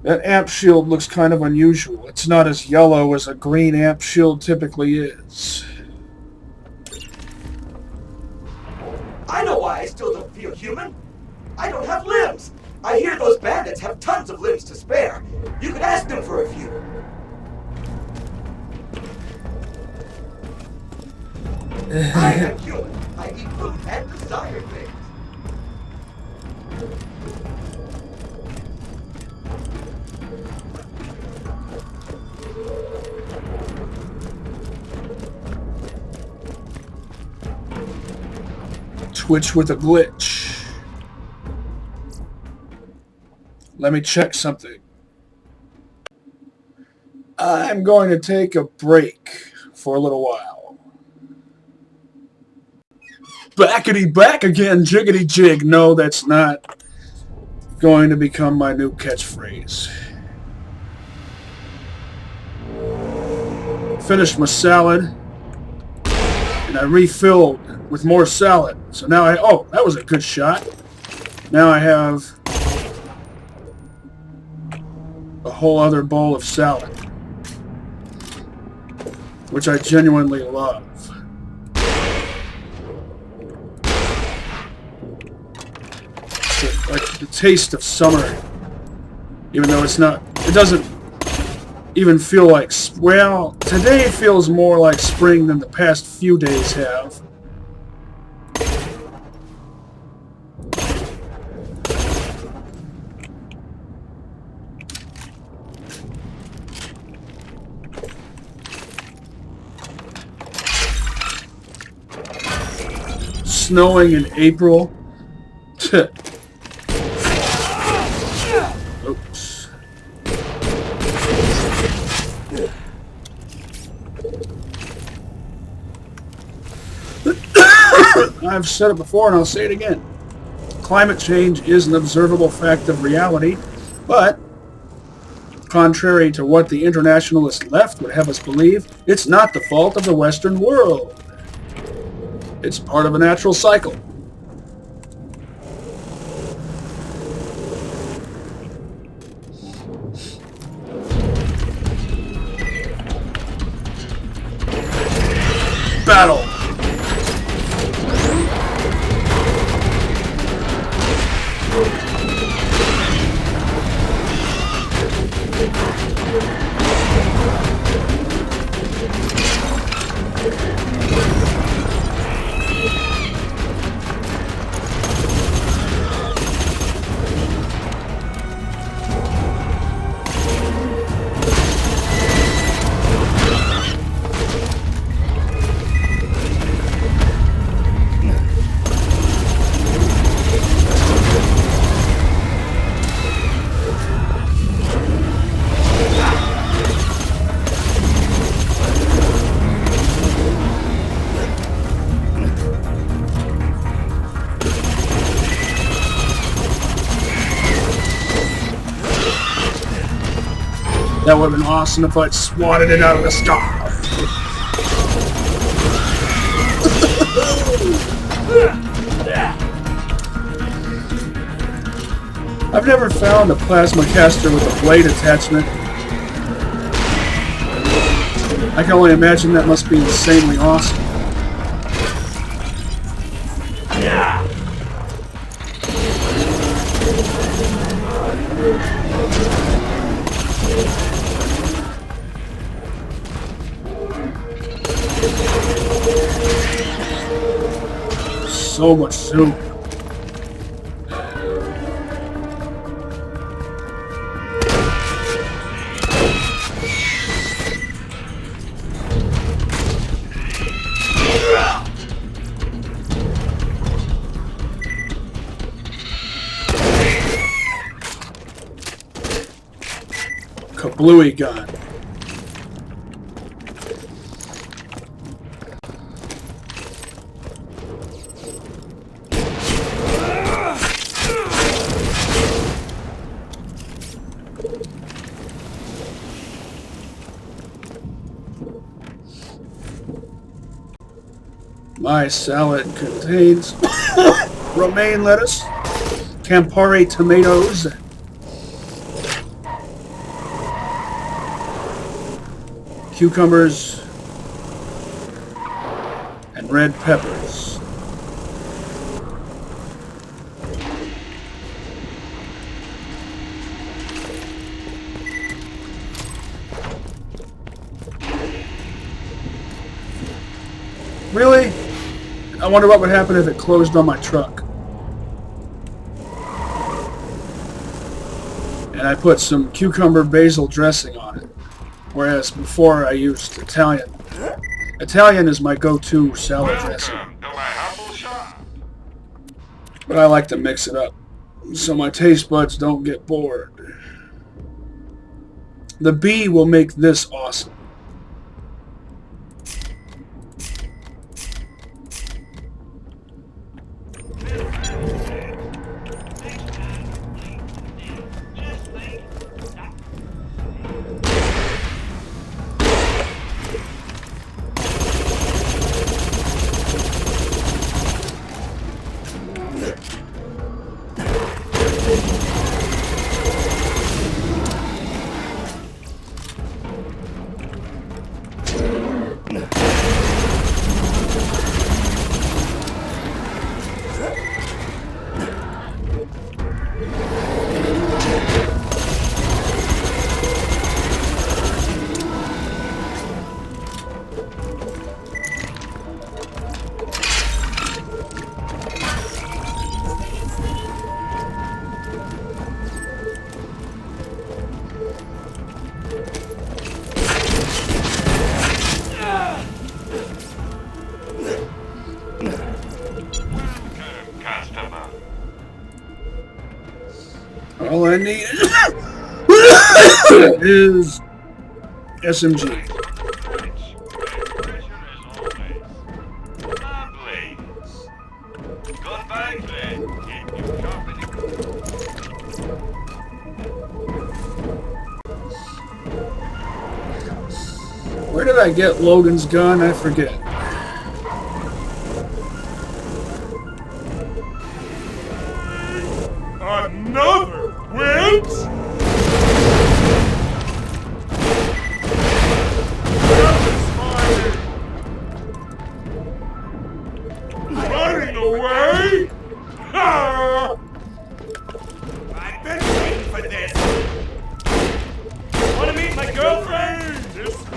that amp shield looks kind of unusual. It's not as yellow as a green amp shield typically is. I know why I still don't feel human. I don't have limbs. I hear those bandits have tons of limbs to spare. You could ask them for a few. I am human. I eat food and desire things. Twitch with a glitch. Let me check something. I'm going to take a break for a little while. Backity back again, jiggity jig. No, that's not going to become my new catchphrase. Finished my salad, and I refilled with more salad. So now oh, that was a good shot. Now I have a whole other bowl of salad, which I genuinely love. Like the taste of summer, even though it's not, it doesn't even feel like, well, today feels more like spring than the past few days have. Snowing in April. Oops. I've said it before and I'll say it again. Climate change is an observable fact of reality, but contrary to what the internationalist left would have us believe, it's not the fault of the Western world. It's part of a natural cycle. Battle! That would have been awesome if I'd swatted it out of the sky. I've never found a plasma caster with a blade attachment. I can only imagine that must be insanely awesome. So much soup. bluey gun. My salad contains romaine lettuce, Campari tomatoes, cucumbers, and red peppers. Really? I wonder what would happen if it closed on my truck. And I put some cucumber basil dressing on it. Whereas before I used Italian. Italian is my go-to salad dressing. But I like to mix it up so my taste buds don't get bored. The bee will make this awesome. All I need is SMG. Where did I get Logan's gun? I forget. Another wins? Running away? I've been waiting for this. Want to meet my girlfriend? This boy?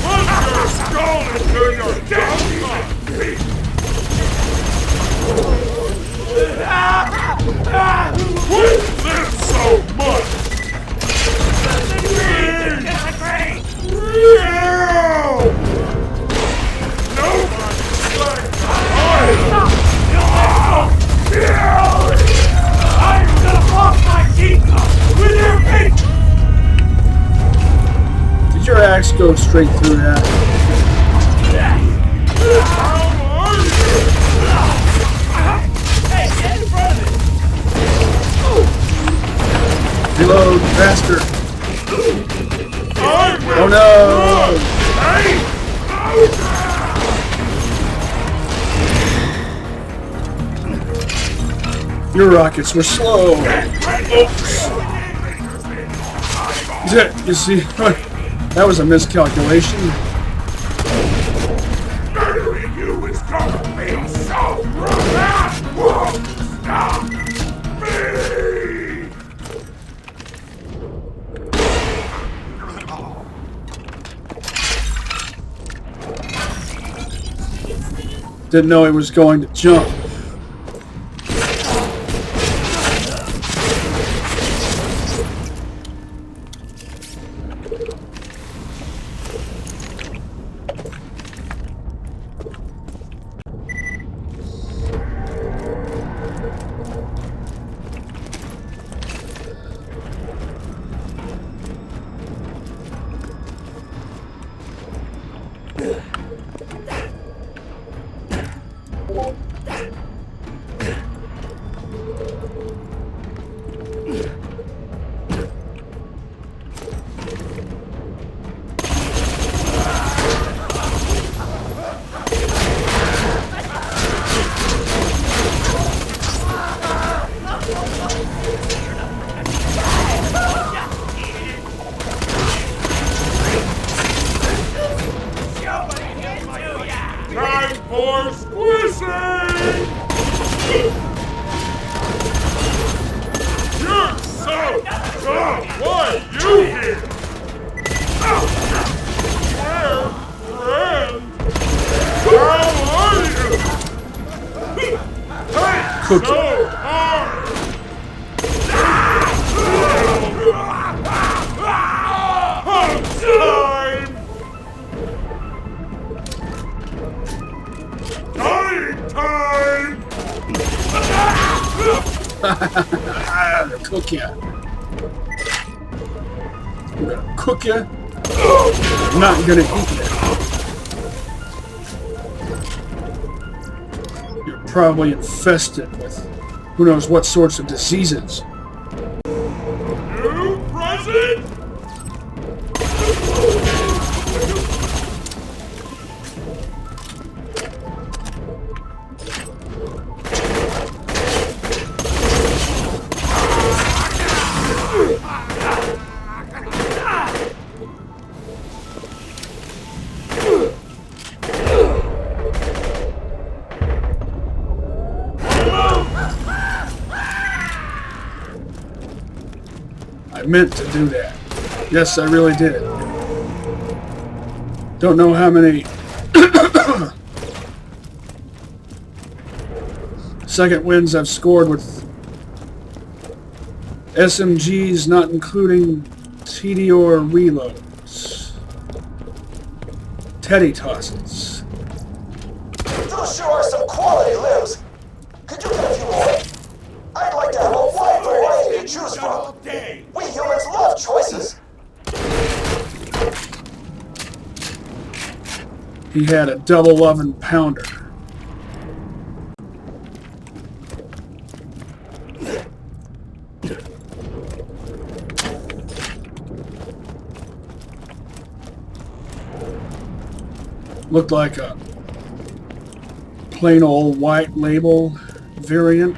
Put your skull into your downfall! Quit this so much! I'm gonna block my teeth with your feet! Did your axe go straight through that? Hey, get in front of it! Reload faster! Oh no! Your rockets were slow. Oops. You see, that was a miscalculation. Murdering you is gonna be so brutal! That won't stop me! Didn't know he was going to jump. cook you. Cook ya. I'm gonna cook ya. I'm not gonna eat ya. You're probably infested with who knows what sorts of diseases. You present? I meant to do that. Yes, I really did. Don't know how many second wins I've scored with SMGs, not including TD or reloads. Teddy tosses. Those sure are some quality limbs. Could you get a few more? I'd like to have a wide variety to choose from. We humans love choices. He had a double oven pounder. Looked like a plain old white label variant.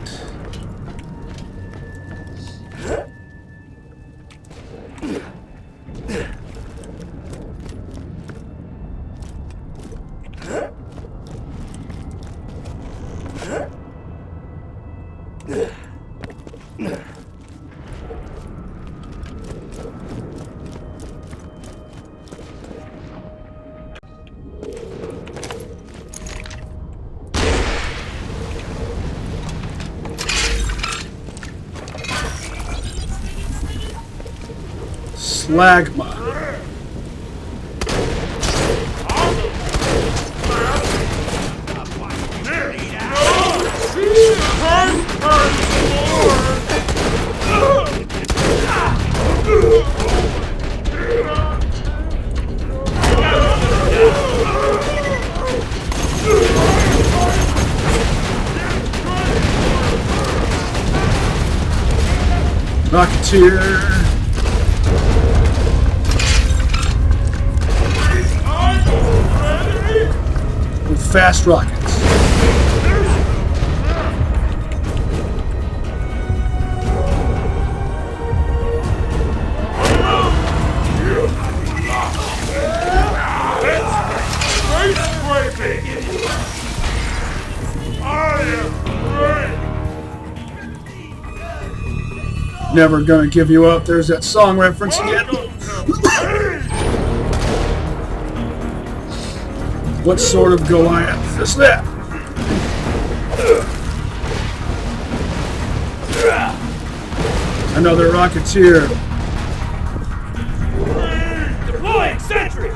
Slagma. Rocketeer. With fast rockets. Never gonna give you up. There's that song reference again. What sort of Goliath is that? Another Rocketeer. Deploying sentry!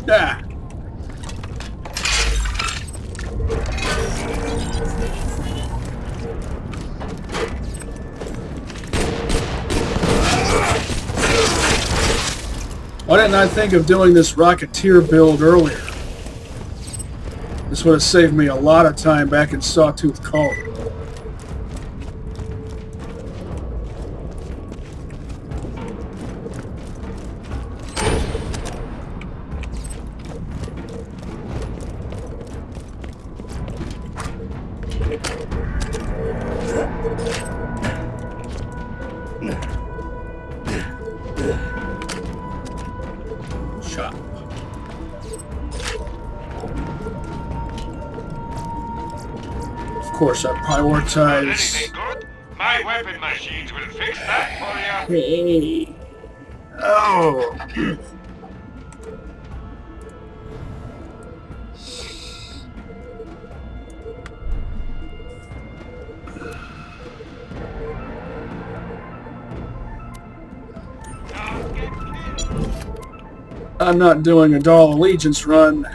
Ah. Why didn't I think of doing this Rocketeer build earlier? This would have saved me a lot of time back in Sawtooth Cove. course, I prioritize. Anything good? My weapon machines will fix that for you. Hey. Oh. I'm not doing a Dahl Allegiance run.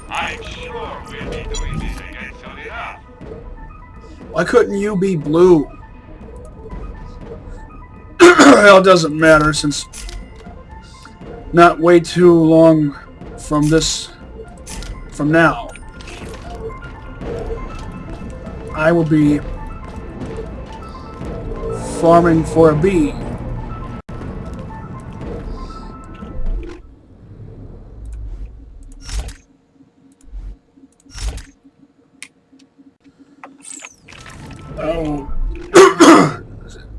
I'm sure we'll be doing this again soon enough. Why couldn't you be blue? Well, it doesn't matter since not way too long from now, I will be farming for a bee. Oh.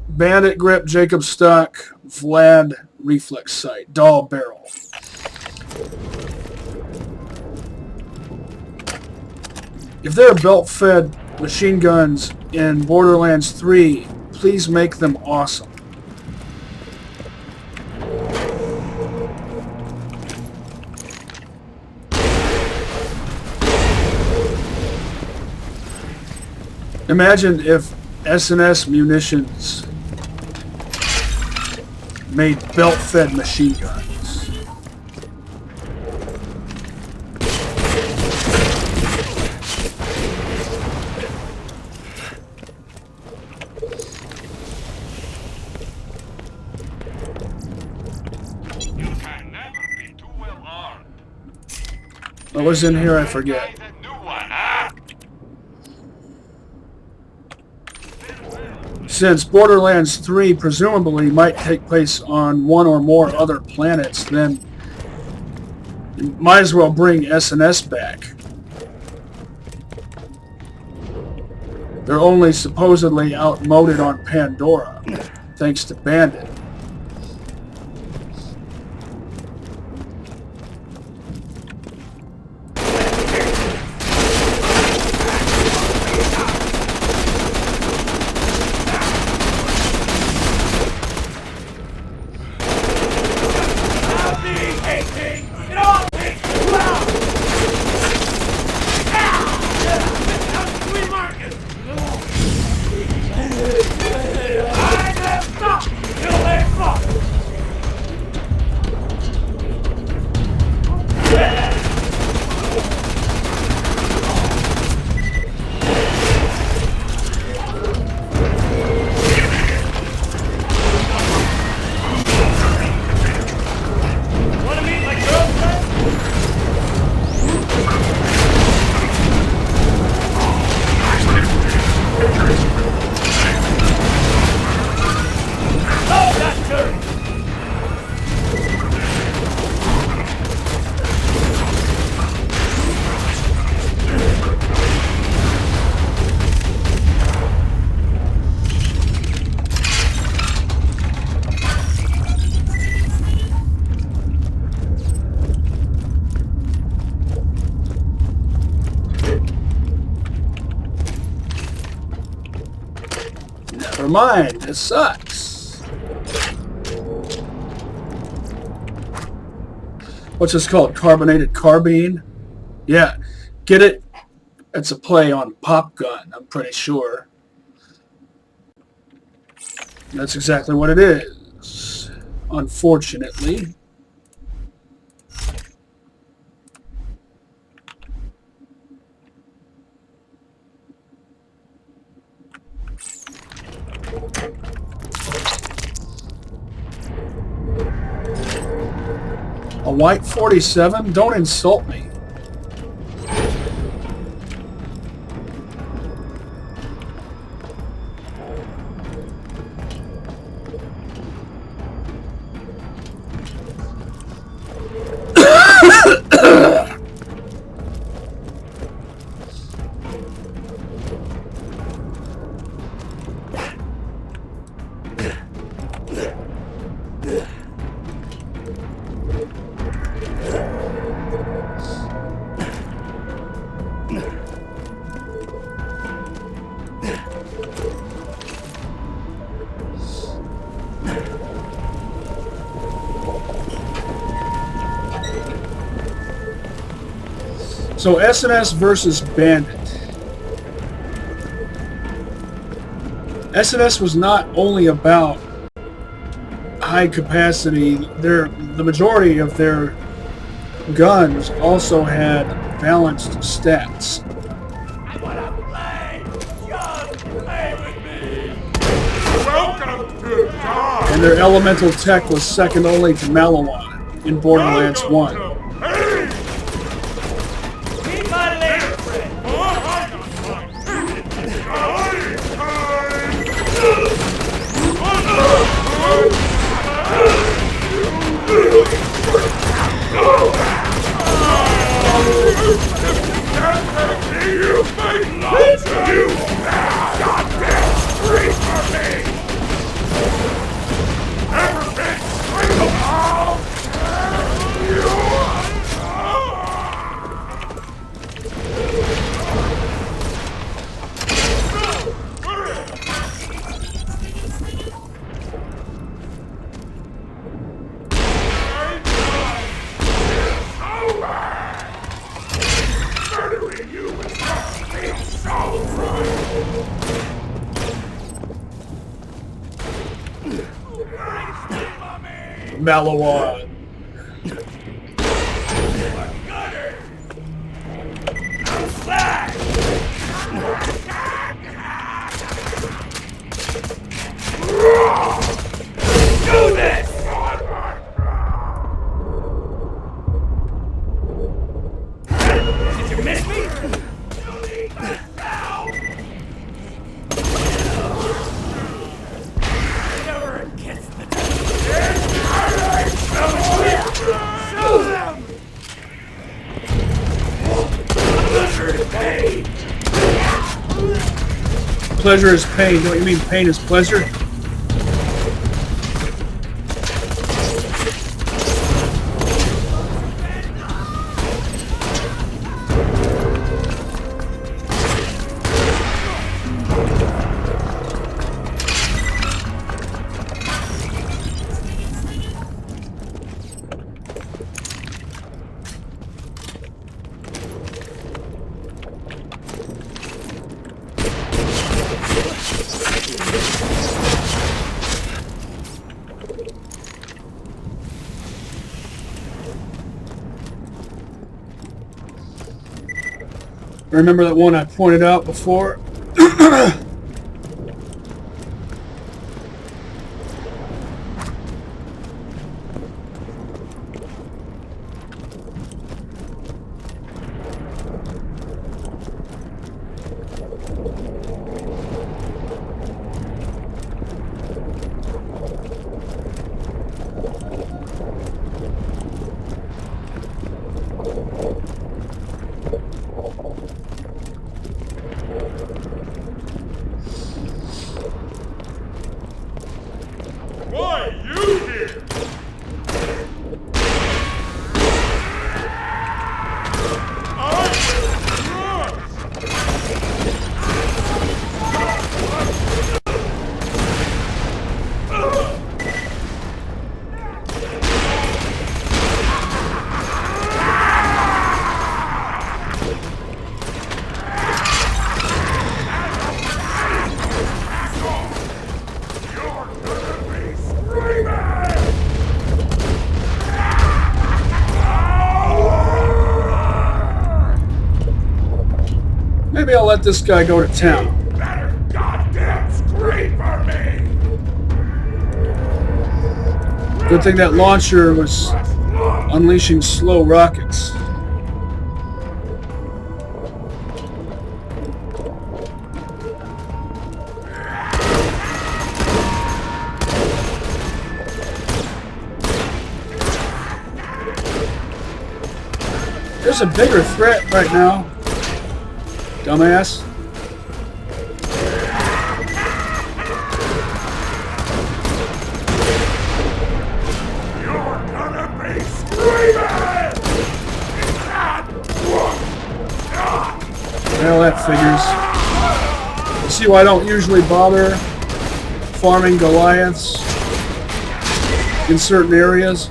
Bandit grip, Jacob stock, Vlad reflex sight, Dahl barrel. If there are belt-fed machine guns in Borderlands 3, please make them awesome. Imagine if S&S munitions made belt-fed machine guns. You can never be too well armed. What was in here? I forget. Try the new one, huh? Since Borderlands 3 presumably might take place on one or more other planets, then you might as well bring S&S back. They're only supposedly outmoded on Pandora, thanks to Bandit. Never mind, this sucks. What's this called? Carbonated carbine? Yeah, get it? It's a play on Pop Gun, I'm pretty sure. That's exactly what it is, unfortunately. A white 47? Don't insult me. So SNS versus Bandit. SNS was not only about high capacity. The majority of their guns also had balanced stats. I wanna play! Just play with me! Welcome to Dawn! And their elemental tech was second only to Malawan in Borderlands 1. Meet my laser friend. You made love to you! Goddamn scream for me! Ever been screamable? Murdering you would feel so right! Malawan. Do this! Did you miss me? Never gets the show them! Pleasure is pain. Don't you mean pain is pleasure? Remember that one I pointed out before? Why you here? Maybe I'll let this guy go to town. Better goddamn scream for me! Good thing that launcher was unleashing slow rockets. There's a bigger threat right now, dumbass. You're gonna be screaming! Well, that figures. You see why I don't usually bother farming Goliaths in certain areas?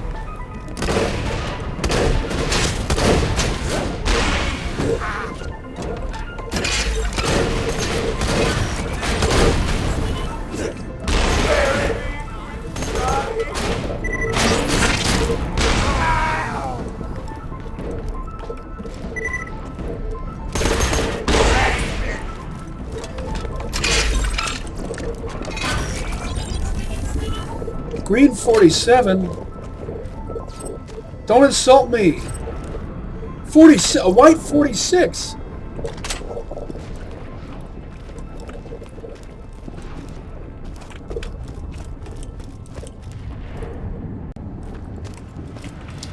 green 47. Don't insult me. A white 46.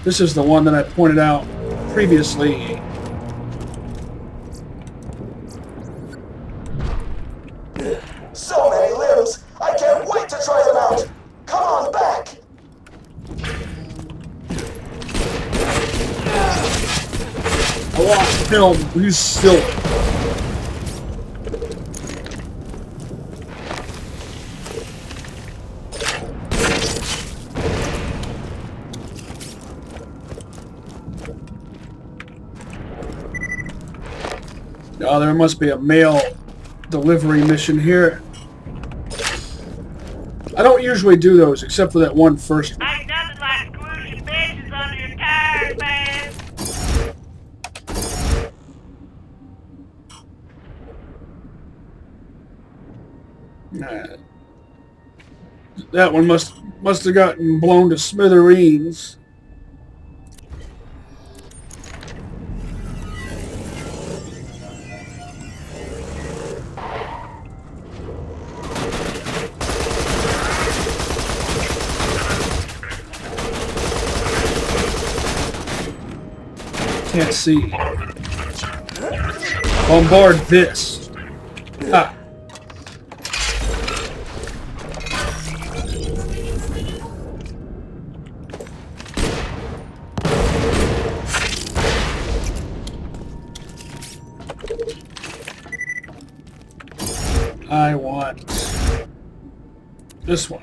This is the one that I pointed out previously. So many limbs! I can't wait to try them out! Come on back! I lost film. He's still. Oh, there must be a mail delivery mission here. I don't usually do those, except for that one first one. Ain't nothing like squishing bitches under your tires, man. That one must have gotten blown to smithereens. Can't see. Bombard this. Ah. I want this one.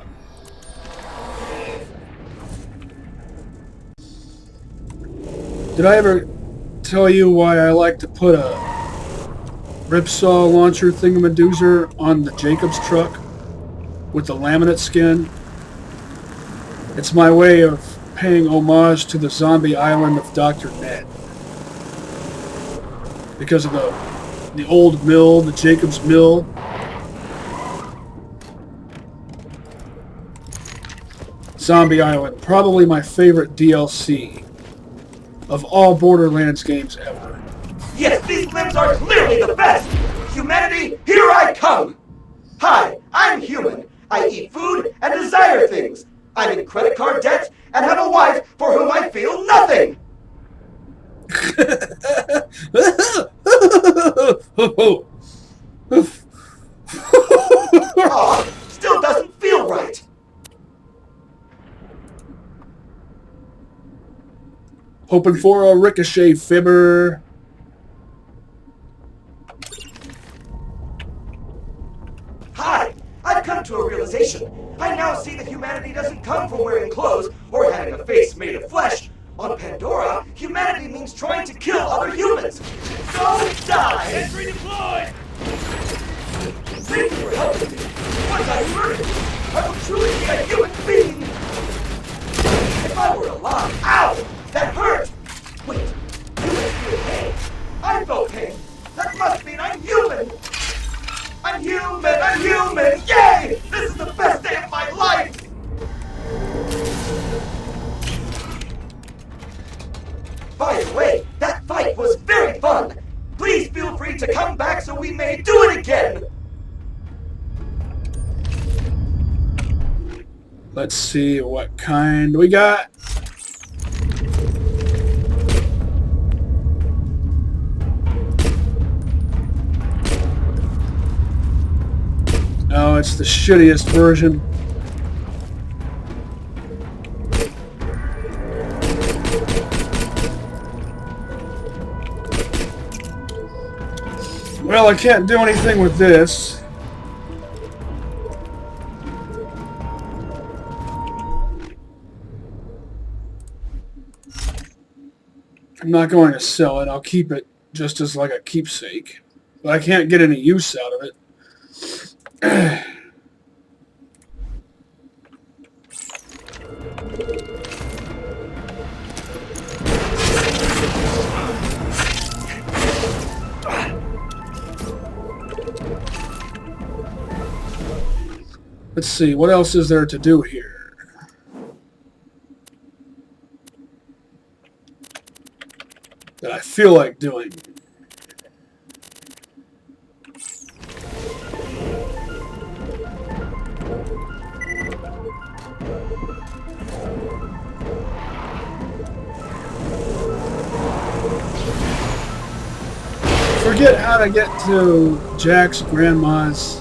Did I ever tell you why I like to put a ripsaw launcher thingamadoozer on the Jacobs truck with the laminate skin? It's my way of paying homage to the zombie island of Dr. Ned. Because of the old mill, the Jacobs mill. Zombie Island, probably my favorite DLC of all Borderlands games ever. Yes, these limbs are clearly the best! Humanity, here I come! Hi, I'm human. I eat food and desire things. I'm in credit card debt and have a wife for whom I feel nothing! Aw, still doesn't feel right! Hoping for a ricochet fibber. Hi! I've come to a realization. I now see that humanity doesn't come from wearing clothes or having a face made of flesh. On Pandora, humanity means trying to kill other humans. So die! Entry deployed! Thank you for helping me. Once I learn, I will truly be a human being. If I were alive, ow! That hurt! Wait, humans feel pain. I felt pain. That must mean I'm human! I'm human! I'm human! Yay! This is the best day of my life! By the way, that fight was very fun! Please feel free to come back so we may do it again! Let's see what kind we got. Oh, it's the shittiest version. Well, I can't do anything with this. I'm not going to sell it. I'll keep it just as like a keepsake. But I can't get any use out of it. Let's see, what else is there to do here? feel like doing. Forget how to get to Jack's grandma's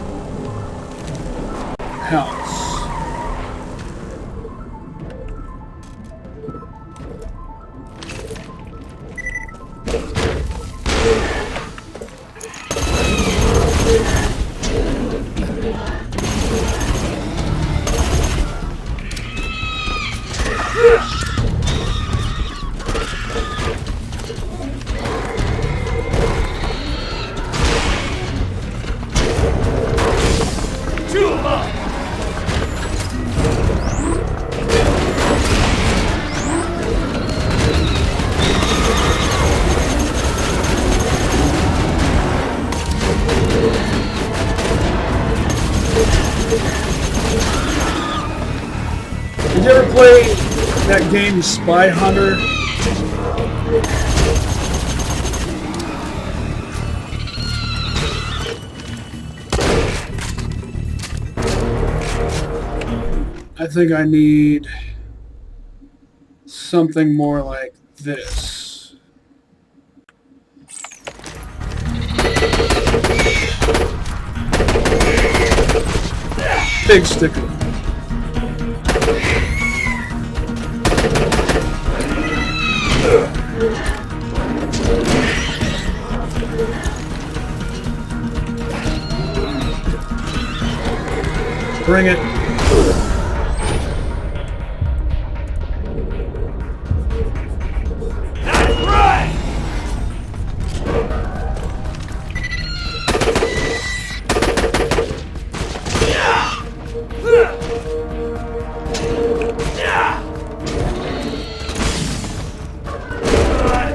house. Did you ever play that game Spy Hunter? I think I need something more like this. Big sticker. Bring it. That's right!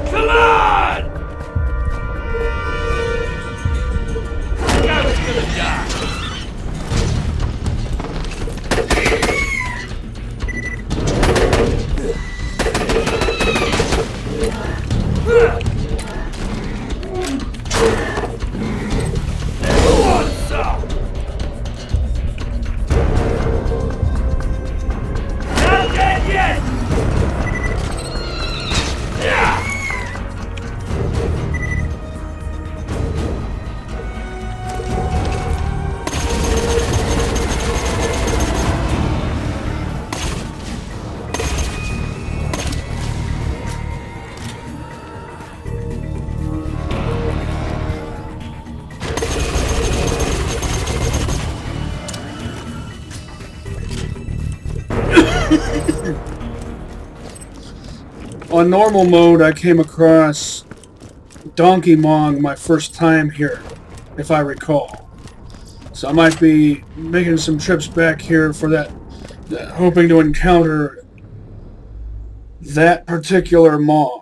Come on! This guy was gonna die. Not dead yet! On normal mode, I came across Donkey Mong my first time here, if I recall. So I might be making some trips back here for that hoping to encounter that particular Mong.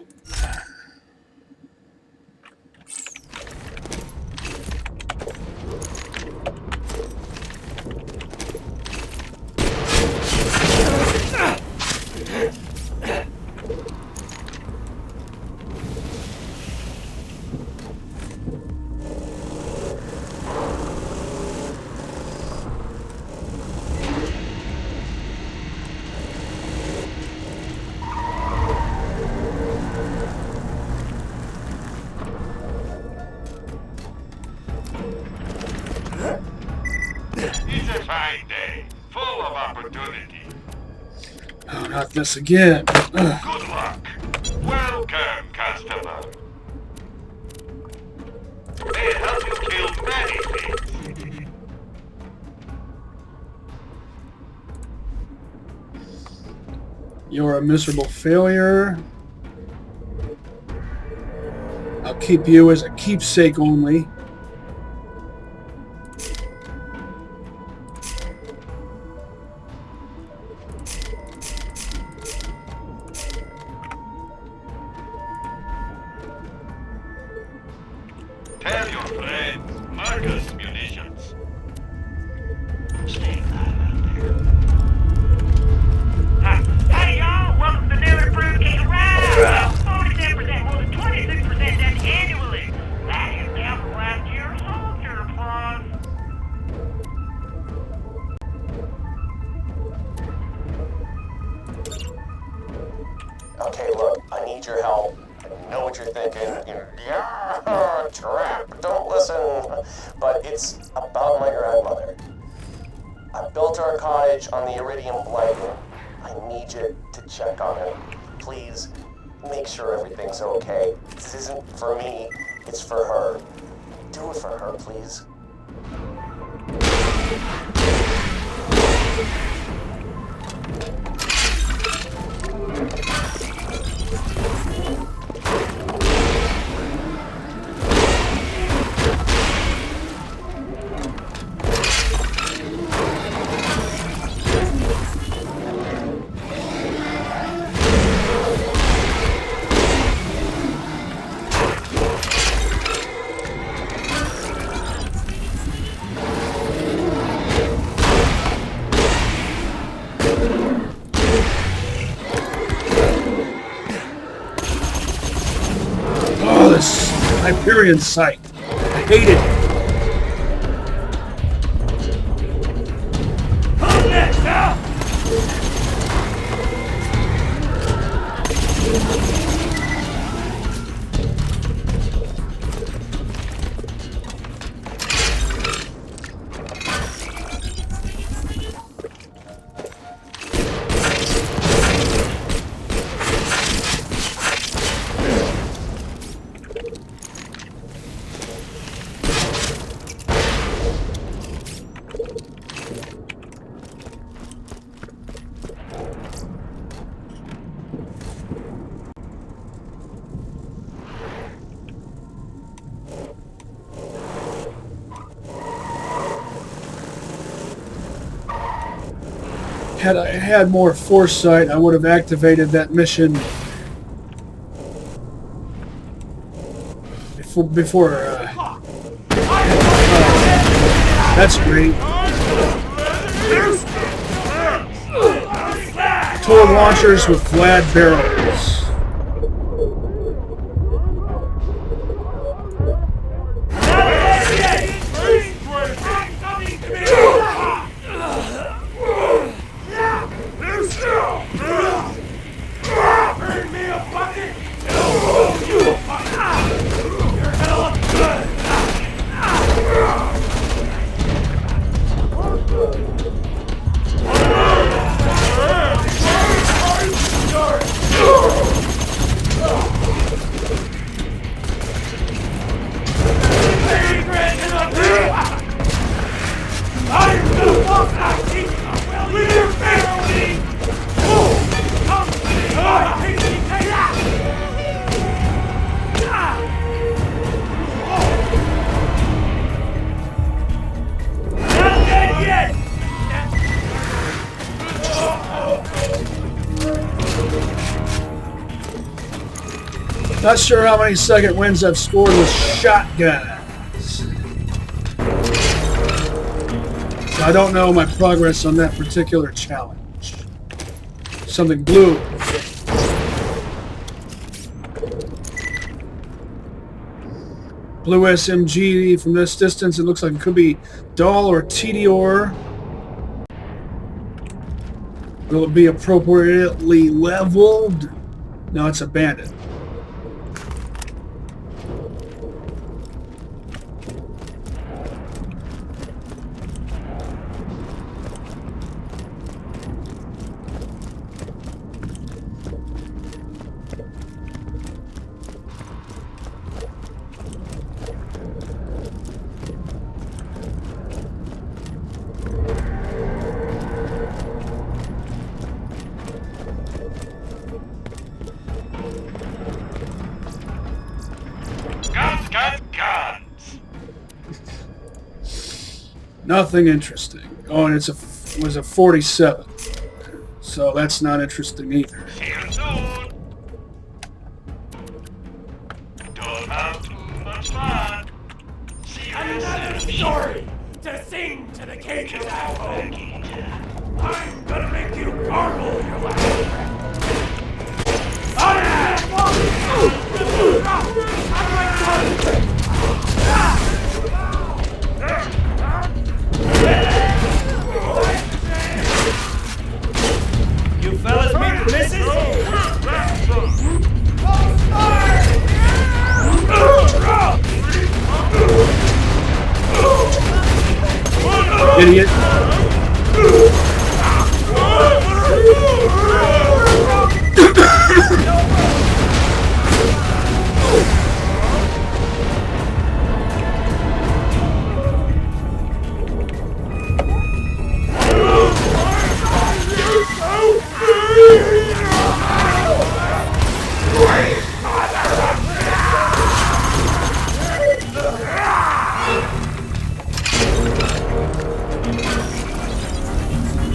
It's a fine day, full of opportunity. Oh, not this again. Ugh. Good luck. Welcome, customer. May it help you kill many things. You're a miserable failure. I'll keep you as a keepsake only. Tell your friends, Marcus munitions. Stay alive out there. Hey y'all, welcome to the new improved Gaiden Ride. 47%, more than 26% a trap. Don't listen. But it's about my grandmother. I built our cottage on the Iridium Blight. I need you to check on her. Please, make sure everything's okay. This isn't for me, it's for her. Do it for her, please. Hyperion sight. I hate it. Come next, now! Had I had more foresight, I would have activated that mission before. That's great. Tool launchers with flat barrels. Not sure how many second wins I've scored with shotguns. So I don't know my progress on that particular challenge. Something blue. Blue SMG from this distance. It looks like it could be dull or TDR. Will it be appropriately leveled? No, it's a bandit. Nothing interesting. Oh, and it was a 47. So that's not interesting either. See you soon. Don't have too much fun. See you Another soon. story to sing to the cages at home. I'm gonna make you gargle your last breath. You fellas meet the missus? idiot.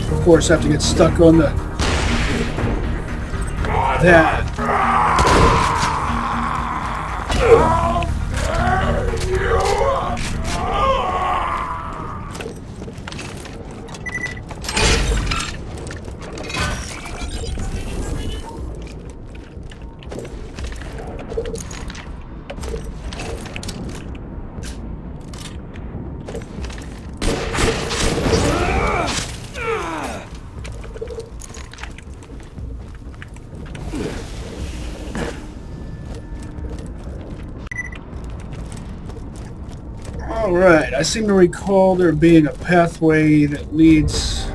Of course, I have to get stuck on that. Alright, I seem to recall there being a pathway that leads...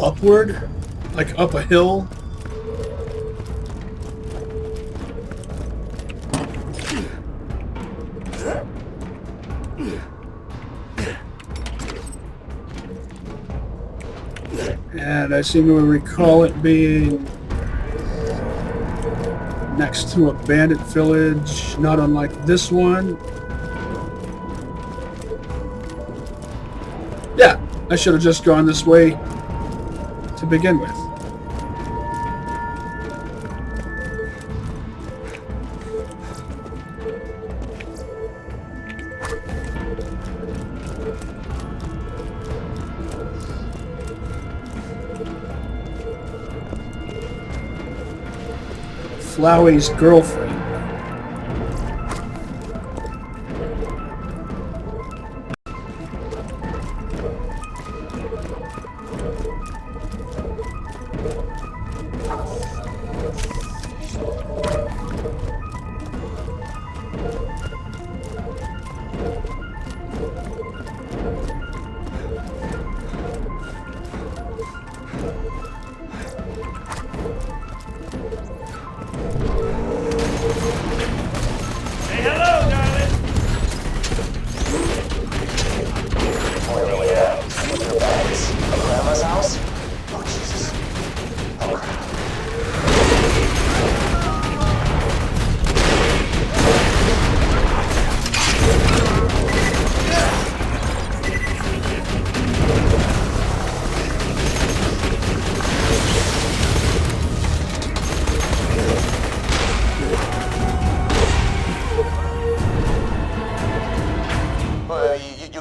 upward? Like up a hill? And I seem to recall it being next to a bandit village, not unlike this one. Yeah, I should have just gone this way to begin with. Flowey's girlfriend.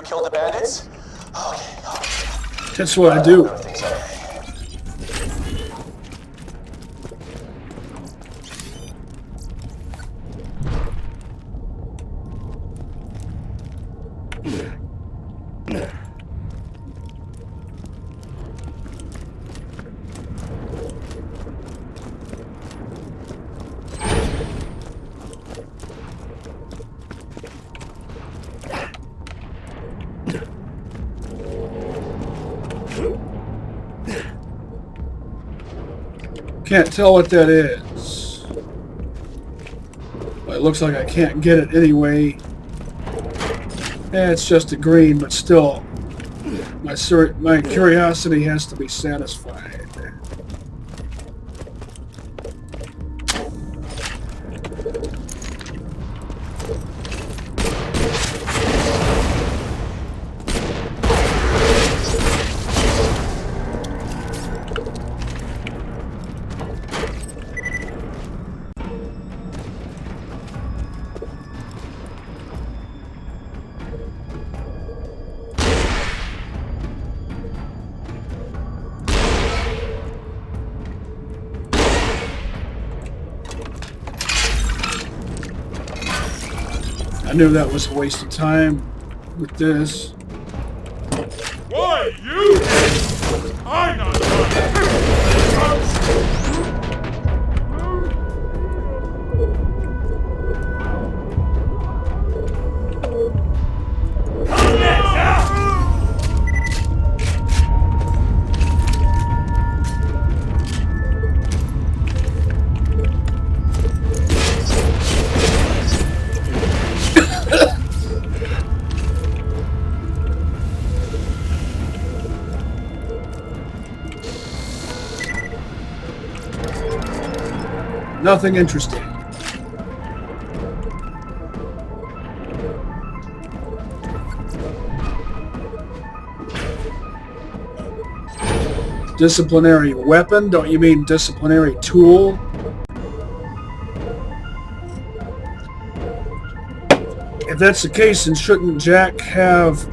Kill the bandits? Okay. That's what I do. Can't tell what that is. But it looks like I can't get it anyway. It's just a green, but still, my curiosity has to be satisfied. I knew that was a waste of time with this. Why, you? I'm not done. Come next, huh? Nothing interesting. Disciplinary weapon? Don't you mean disciplinary tool? If that's the case, then shouldn't Jack have...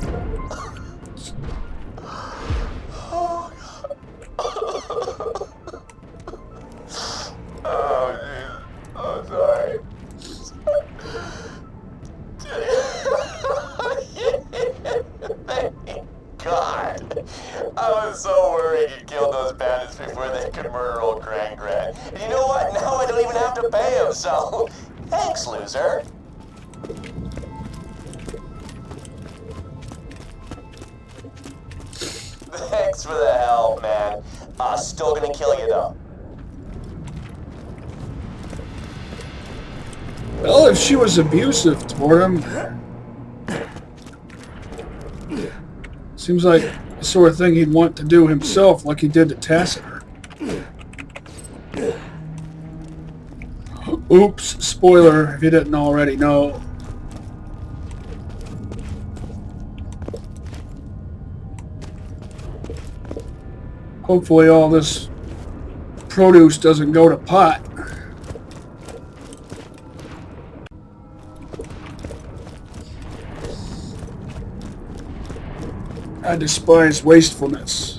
Thanks for the help, man. Still gonna kill you, though. Well, if she was abusive toward him... Seems like the sort of thing he'd want to do himself, like he did to Tassiter. Oops, spoiler, if you didn't already know. Hopefully all this produce doesn't go to pot. I despise wastefulness.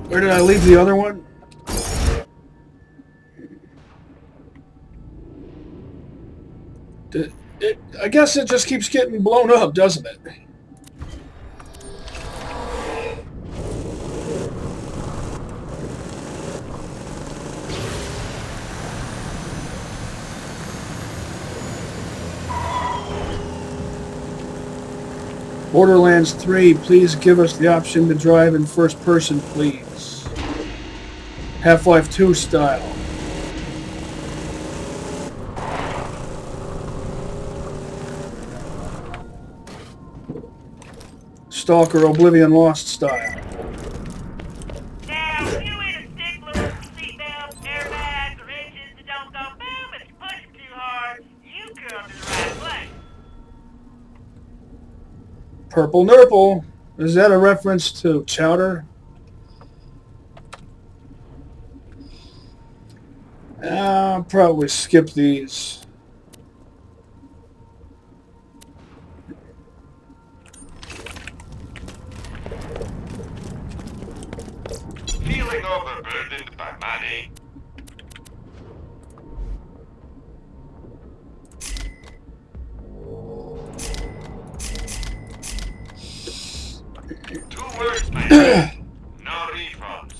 Where did I leave the other one? I guess it just keeps getting blown up, doesn't it? Borderlands 3, please give us the option to drive in first person, please. Half-Life 2 style. Stalker Oblivion Lost style. Now, if you ain't a stickler with seatbelts, airbags, or engines that don't go boom and push too hard, you come to the right place. Purple Nurple. Is that a reference to Chowder? I'll probably skip these. Feeling overburdened by money? Two words, my friend. No refunds.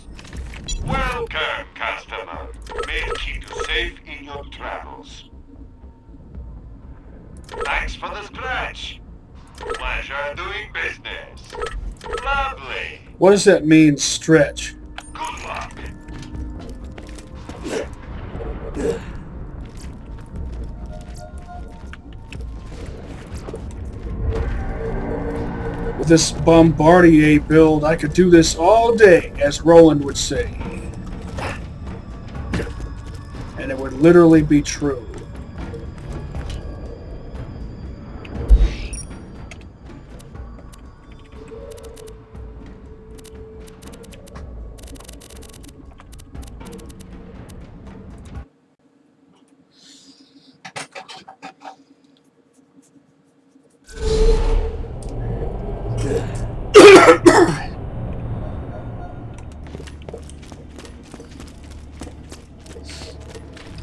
Welcome, customer. May it keep you safe in your travels. Thanks for the scratch. Pleasure doing business. Lovely. What does that mean, stretch? Good luck. With this Bombardier build, I could do this all day, as Roland would say. And it would literally be true.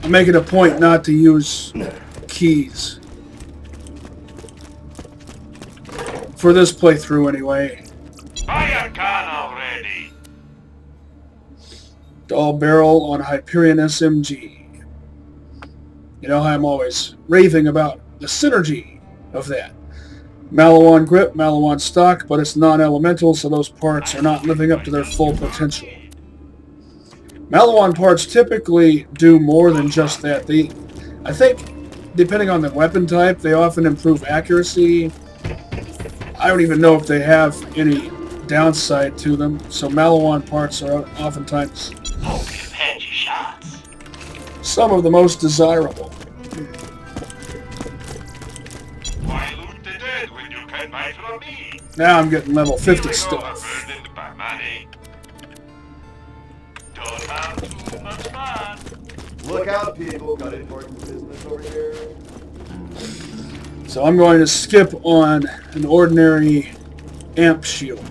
I make it a point not to use keys. For this playthrough, anyway. Buy a gun already. Dull barrel on Hyperion SMG. You know how I'm always raving about the synergy of that. Malawan grip, Malawan stock, but it's non-elemental, so those parts are not living up to their full potential. Malawan parts typically do more than just that. I think, depending on the weapon type, they often improve accuracy. I don't even know if they have any downside to them, so Malawan parts are oftentimes some of the most desirable. Why loot the dead when you can buy from me? Now I'm getting level 50 stuff. Overburdened by money. Don't have too much fun. Look out, people. Got important business over here. So I'm going to skip on an ordinary amp shield.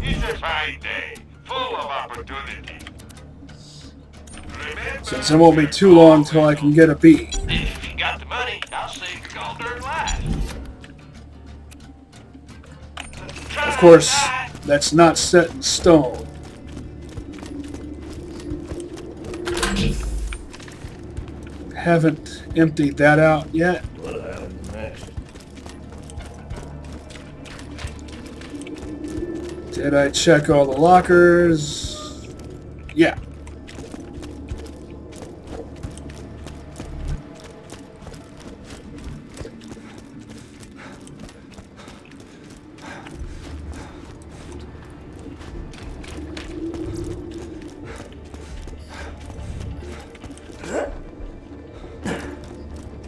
It's a fine day, full of opportunity. Remember, Since it won't be too long till I can get a B. If you got the money, I'll save your gold during life. Of course, that's not set in stone. Haven't emptied that out yet. What happens next? Did I check all the lockers? Yeah.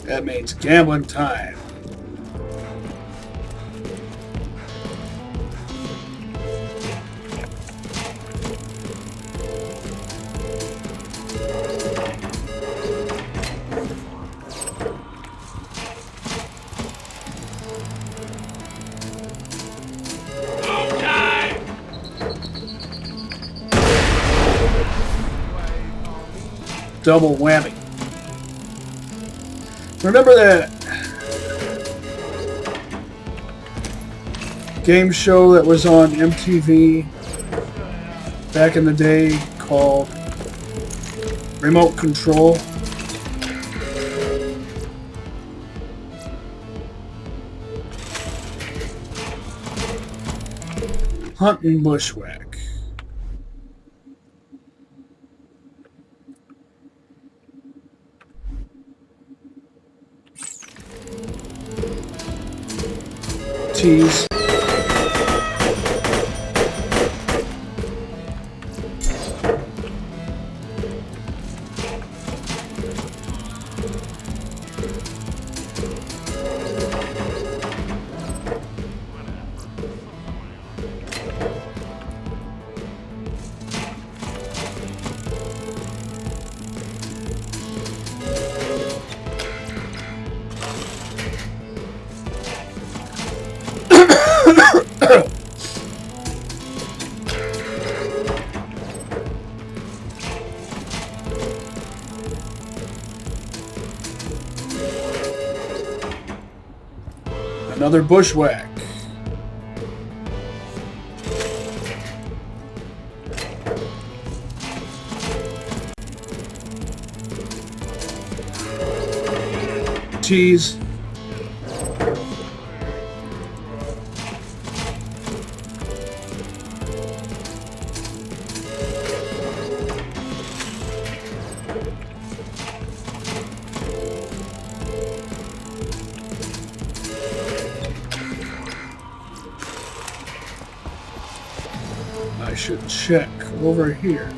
That means gambling time. Double whammy. Remember that game show that was on MTV back in the day called Remote Control? Hunt and bushwhack. Tease. Another bushwhack. Cheese. I should check over here.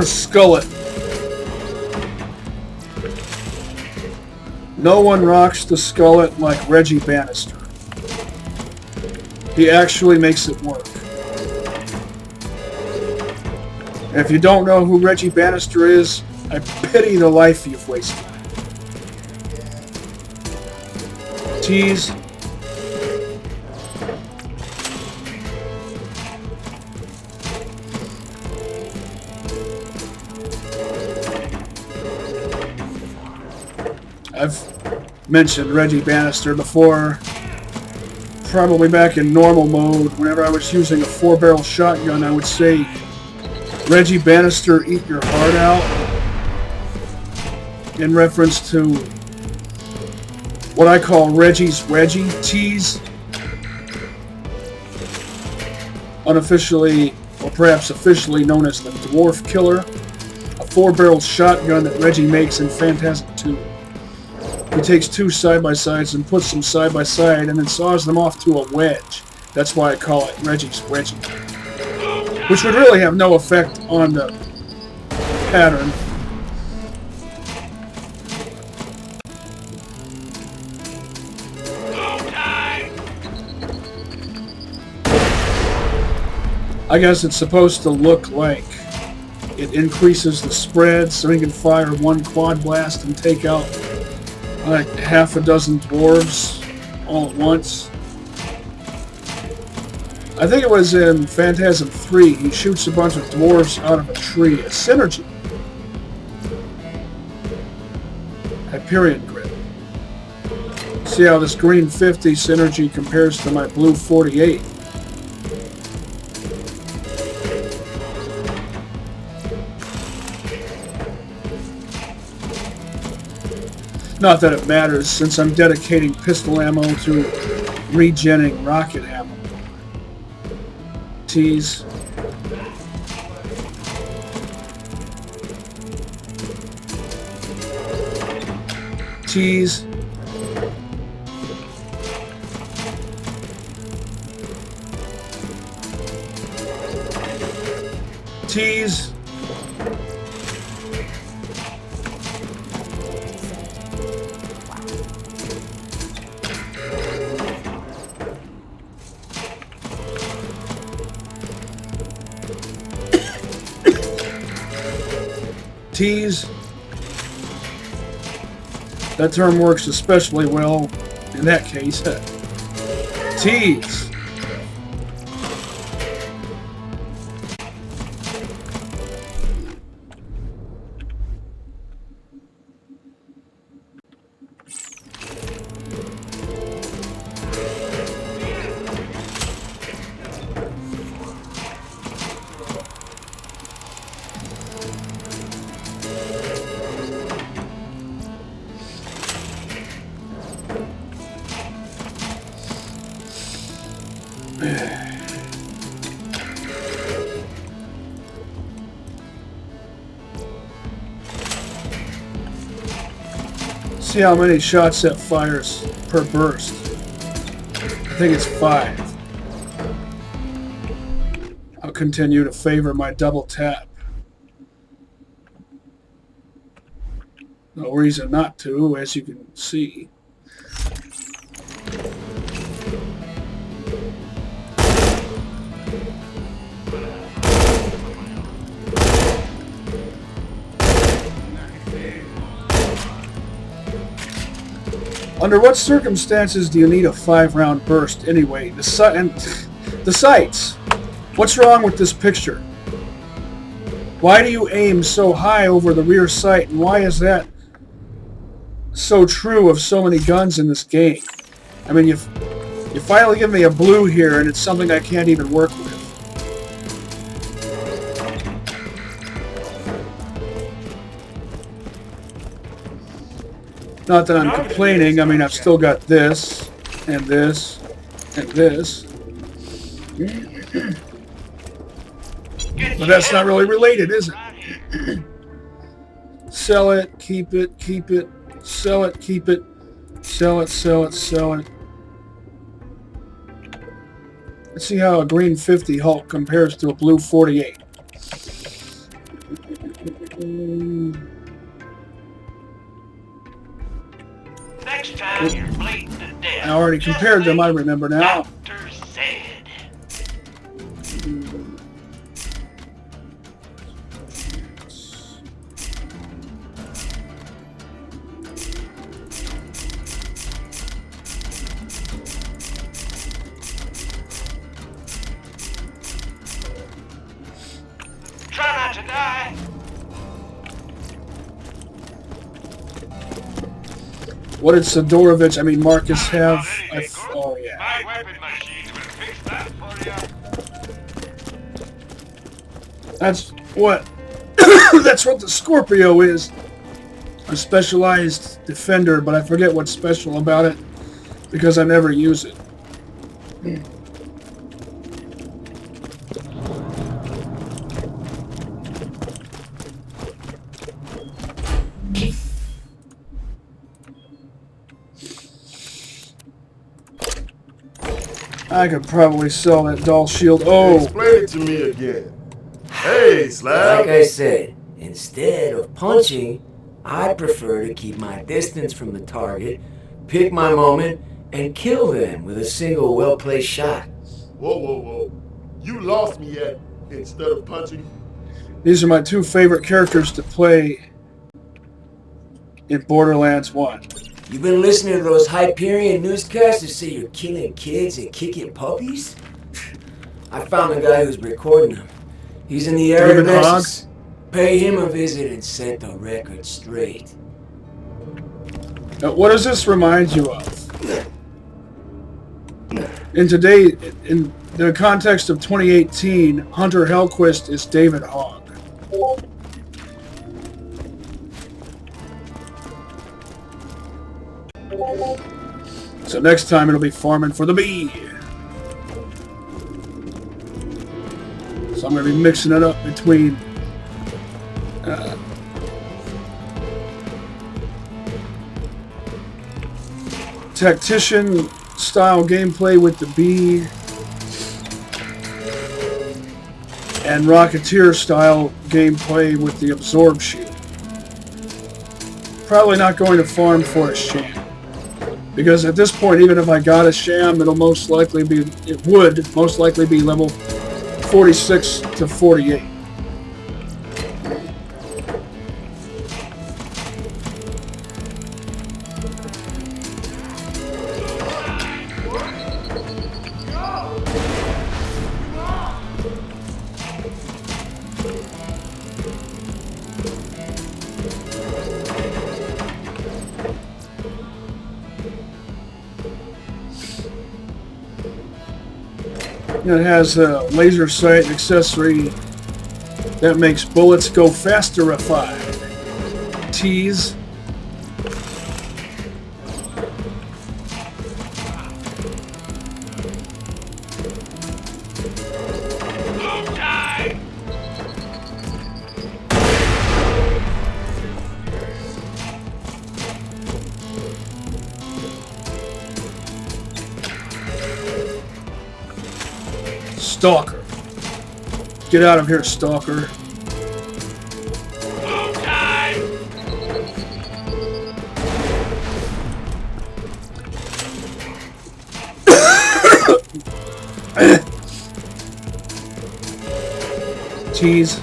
Skullet. No one rocks the Skullet like Reggie Bannister. He actually makes it work. And if you don't know who Reggie Bannister is, I pity the life you've wasted. Tease. I've mentioned Reggie Bannister before, probably back in normal mode. Whenever I was using a 4-barrel shotgun, I would say, Reggie Bannister, eat your heart out, in reference to what I call Reggie's Wedgie tease. Unofficially, or perhaps officially known as the Dwarf Killer, a 4-barrel shotgun that Reggie makes in Phantasm 2. He takes two side-by-sides and puts them side-by-side and then saws them off to a wedge. That's why I call it Reggie's Wedgie. Which would really have no effect on the pattern. I guess it's supposed to look like it increases the spread so he can fire one quad blast and take out like half a dozen dwarves all at once. I think it was in Phantasm 3, he shoots a bunch of dwarves out of a tree. A synergy. Hyperion Grid. See how this green 50 synergy compares to my blue 48. Not that it matters, since I'm dedicating pistol ammo to regenning rocket ammo. Tease. Tease. Tease. Tease. That term works especially well in that case. Tease. See how many shots that fires per burst. I think it's 5. I'll continue to favor my double tap. No reason not to, as you can see. Under what circumstances do you need a 5-round burst anyway? The sights. What's wrong with this picture? Why do you aim so high over the rear sight, and why is that so true of so many guns in this game? I mean, you finally give me a blue here, and it's something I can't even work with. Not that I'm complaining. I mean, I've still got this, and this, and this. But that's not really related, is it? Sell it, keep it, sell it, keep it, sell it, sell it, sell it. Let's see how a green 50 Hulk compares to a blue 48. Next time you're bleeding to death, I already compared them, I remember now. Doctor said. Try not to die. What did Marcus have? Oh, yeah. My weapon machines will fix that for you. That's what that's what the Scorpio is. A specialized defender, but I forget what's special about it because I never use it. I could probably sell that dull shield. Oh! Explain it to me again. Hey, Slab! Like I said, instead of punching, I prefer to keep my distance from the target, pick my moment, and kill them with a single well-placed shot. Whoa, whoa, whoa. You lost me at instead of punching. These are my two favorite characters to play in Borderlands 1. You've been listening to those Hyperion newscasters say you're killing kids and kicking puppies? I found the guy who's recording them. He's in the area of Nexus. Pay him a visit and set the record straight. Now, what does this remind you of? In the context of 2018, Hunter Hellquist is David Hogg. So next time it'll be farming for the bee. So I'm going to be mixing it up between tactician style gameplay with the bee and Rocketeer style gameplay with the absorb shield. Probably not going to farm for a sham. Because at this point, even if I got a sham, it would most likely be level 46 to 48. It has a laser sight accessory that makes bullets go fasterified. Tease. Stalker. Get out of here, Stalker. Tease.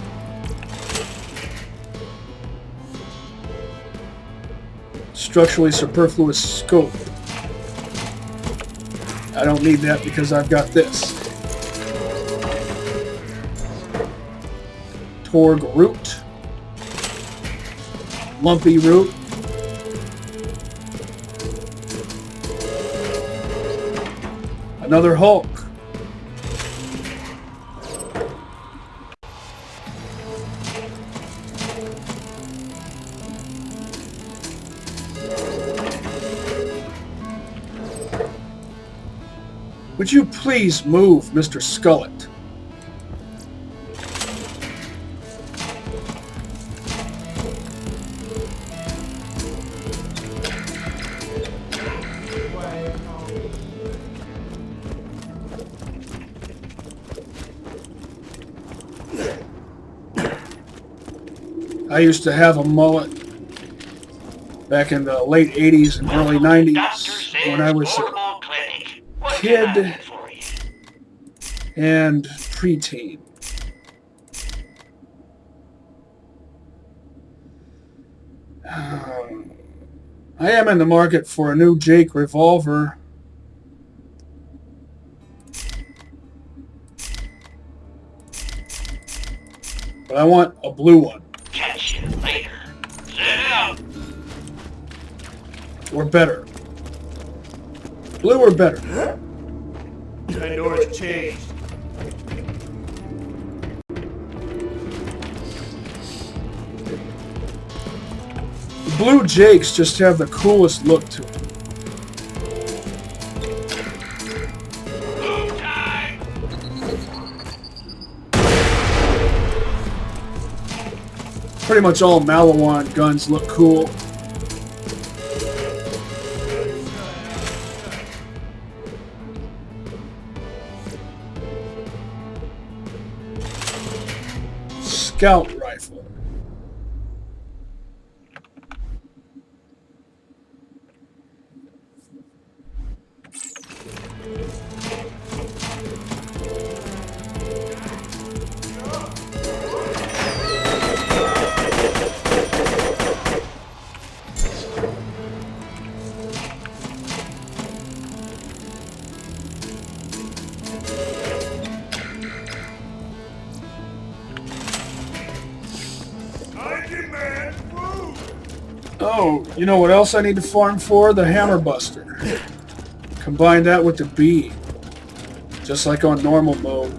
Structurally superfluous scope. I don't need that because I've got this. Torg root. Lumpy root. Another Hulk. Would you please move, Mr. Skullet? I used to have a mullet back in the late 80s and early 90s when I was a kid and preteen. I am in the market for a new Jake revolver. But I want a blue one. Catch you later. Sit out. Or better. Blue or better? I know it's changed. The blue Jakes just have the coolest look to them. Pretty much all Malawan guns look cool. Scout rifle. Oh, you know what else I need to farm for? The Hammer Buster. Combine that with the B. Just like on normal mode.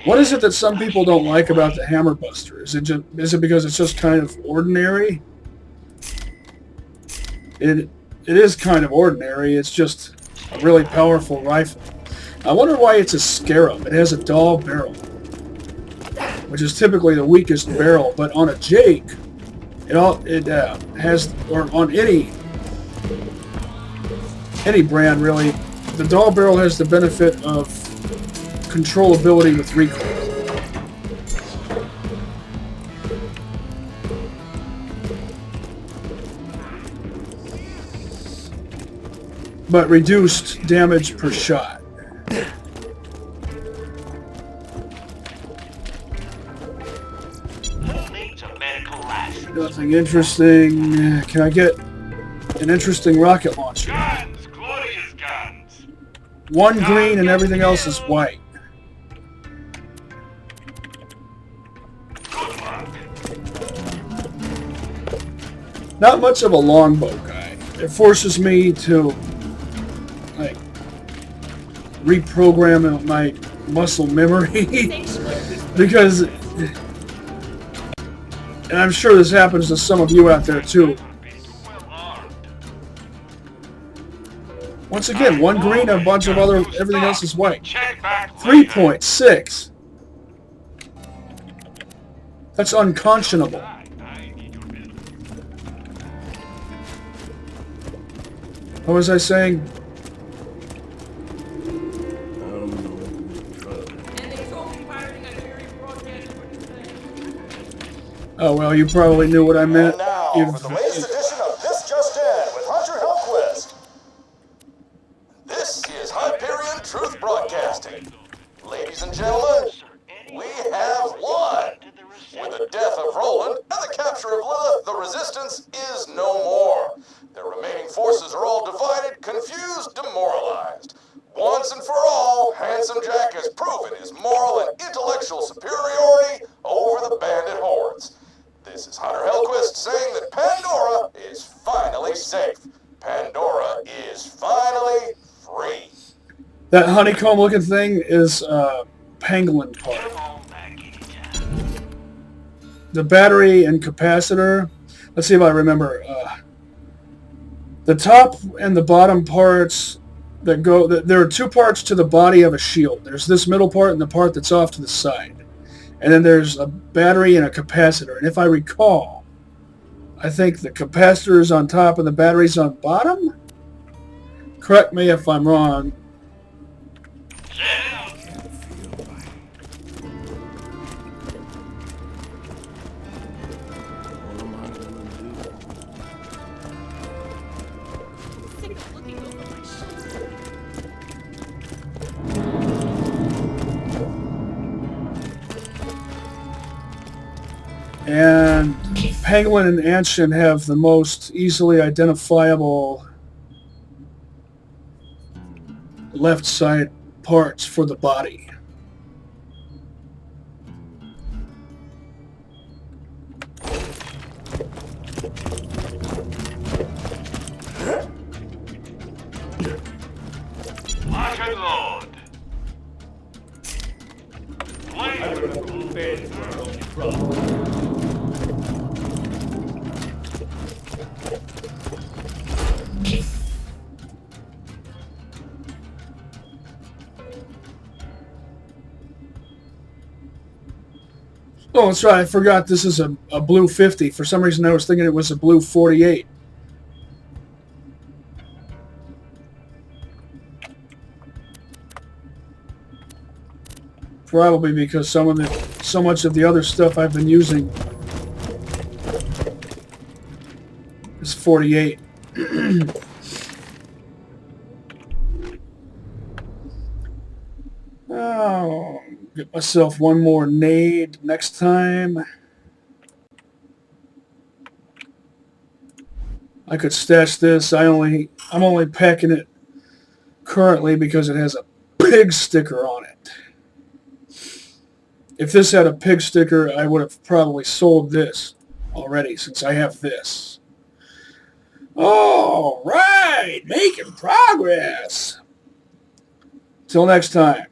What is it that some people don't like about the Hammer Buster? Is it because it's just kind of ordinary? It is kind of ordinary. It's just a really powerful rifle. I wonder why it's a Scarab. It has a dull barrel, which is typically the weakest barrel. But on a Jake, it has, or on any brand really, the dull barrel has the benefit of controllability with recoil. But reduced damage per shot. Nothing interesting. Can I get an interesting rocket launcher? Guns, glorious guns. One green and everything else is white. Good luck. Not much of a longbow guy. It forces me to like reprogram my muscle memory because, and I'm sure this happens to some of you out there too. Once again, one green and a bunch of everything else is white. 3.6. That's unconscionable. What was I saying? Oh, well, you probably knew what I meant. And now, for the latest edition of This Just In with Hunter Hillquist. This is Hyperion Truth Broadcasting. Ladies and gentlemen, we have won. With the death of Roland and the capture of Lilith, the resistance is no more. Their remaining forces are all divided, confused, demoralized. This is Hunter Hellquist saying that Pandora is finally safe. Pandora is finally free. That honeycomb-looking thing is pangolin part. Come on back anytime. The battery and capacitor. Let's see if I remember. The top and the bottom parts that go. There are two parts to the body of a shield. There's this middle part and the part that's off to the side. And then there's a battery and a capacitor. And if I recall, I think the capacitor is on top and the battery's on bottom? Correct me if I'm wrong. And Pangolin and Anshin have the most easily identifiable left side parts for the body. Lock and load. Blight. Oh, that's right. I forgot this is a blue 50. For some reason, I was thinking it was a blue 48. Probably because so much of the other stuff I've been using is 48. Oh, get myself one more nade next time. I could stash this. I'm only packing it currently because it has a pig sticker on it. If this had a pig sticker, I would have probably sold this already since I have this. All right, making progress. Till next time.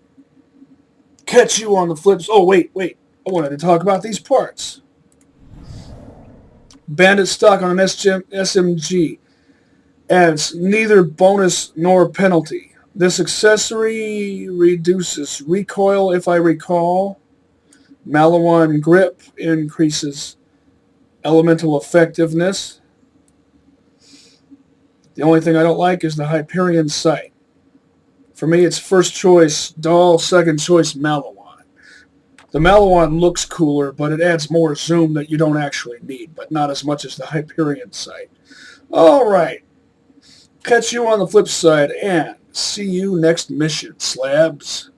Catch you on the flips. Oh, wait. I wanted to talk about these parts. Bandit stock on an SMG adds neither bonus nor penalty. This accessory reduces recoil, if I recall. Malawan grip increases elemental effectiveness. The only thing I don't like is the Hyperion sight. For me, it's first choice Dahl, second choice Malawan. The Malawan looks cooler, but it adds more zoom that you don't actually need, but not as much as the Hyperion sight. All right. Catch you on the flip side, and see you next mission, slabs.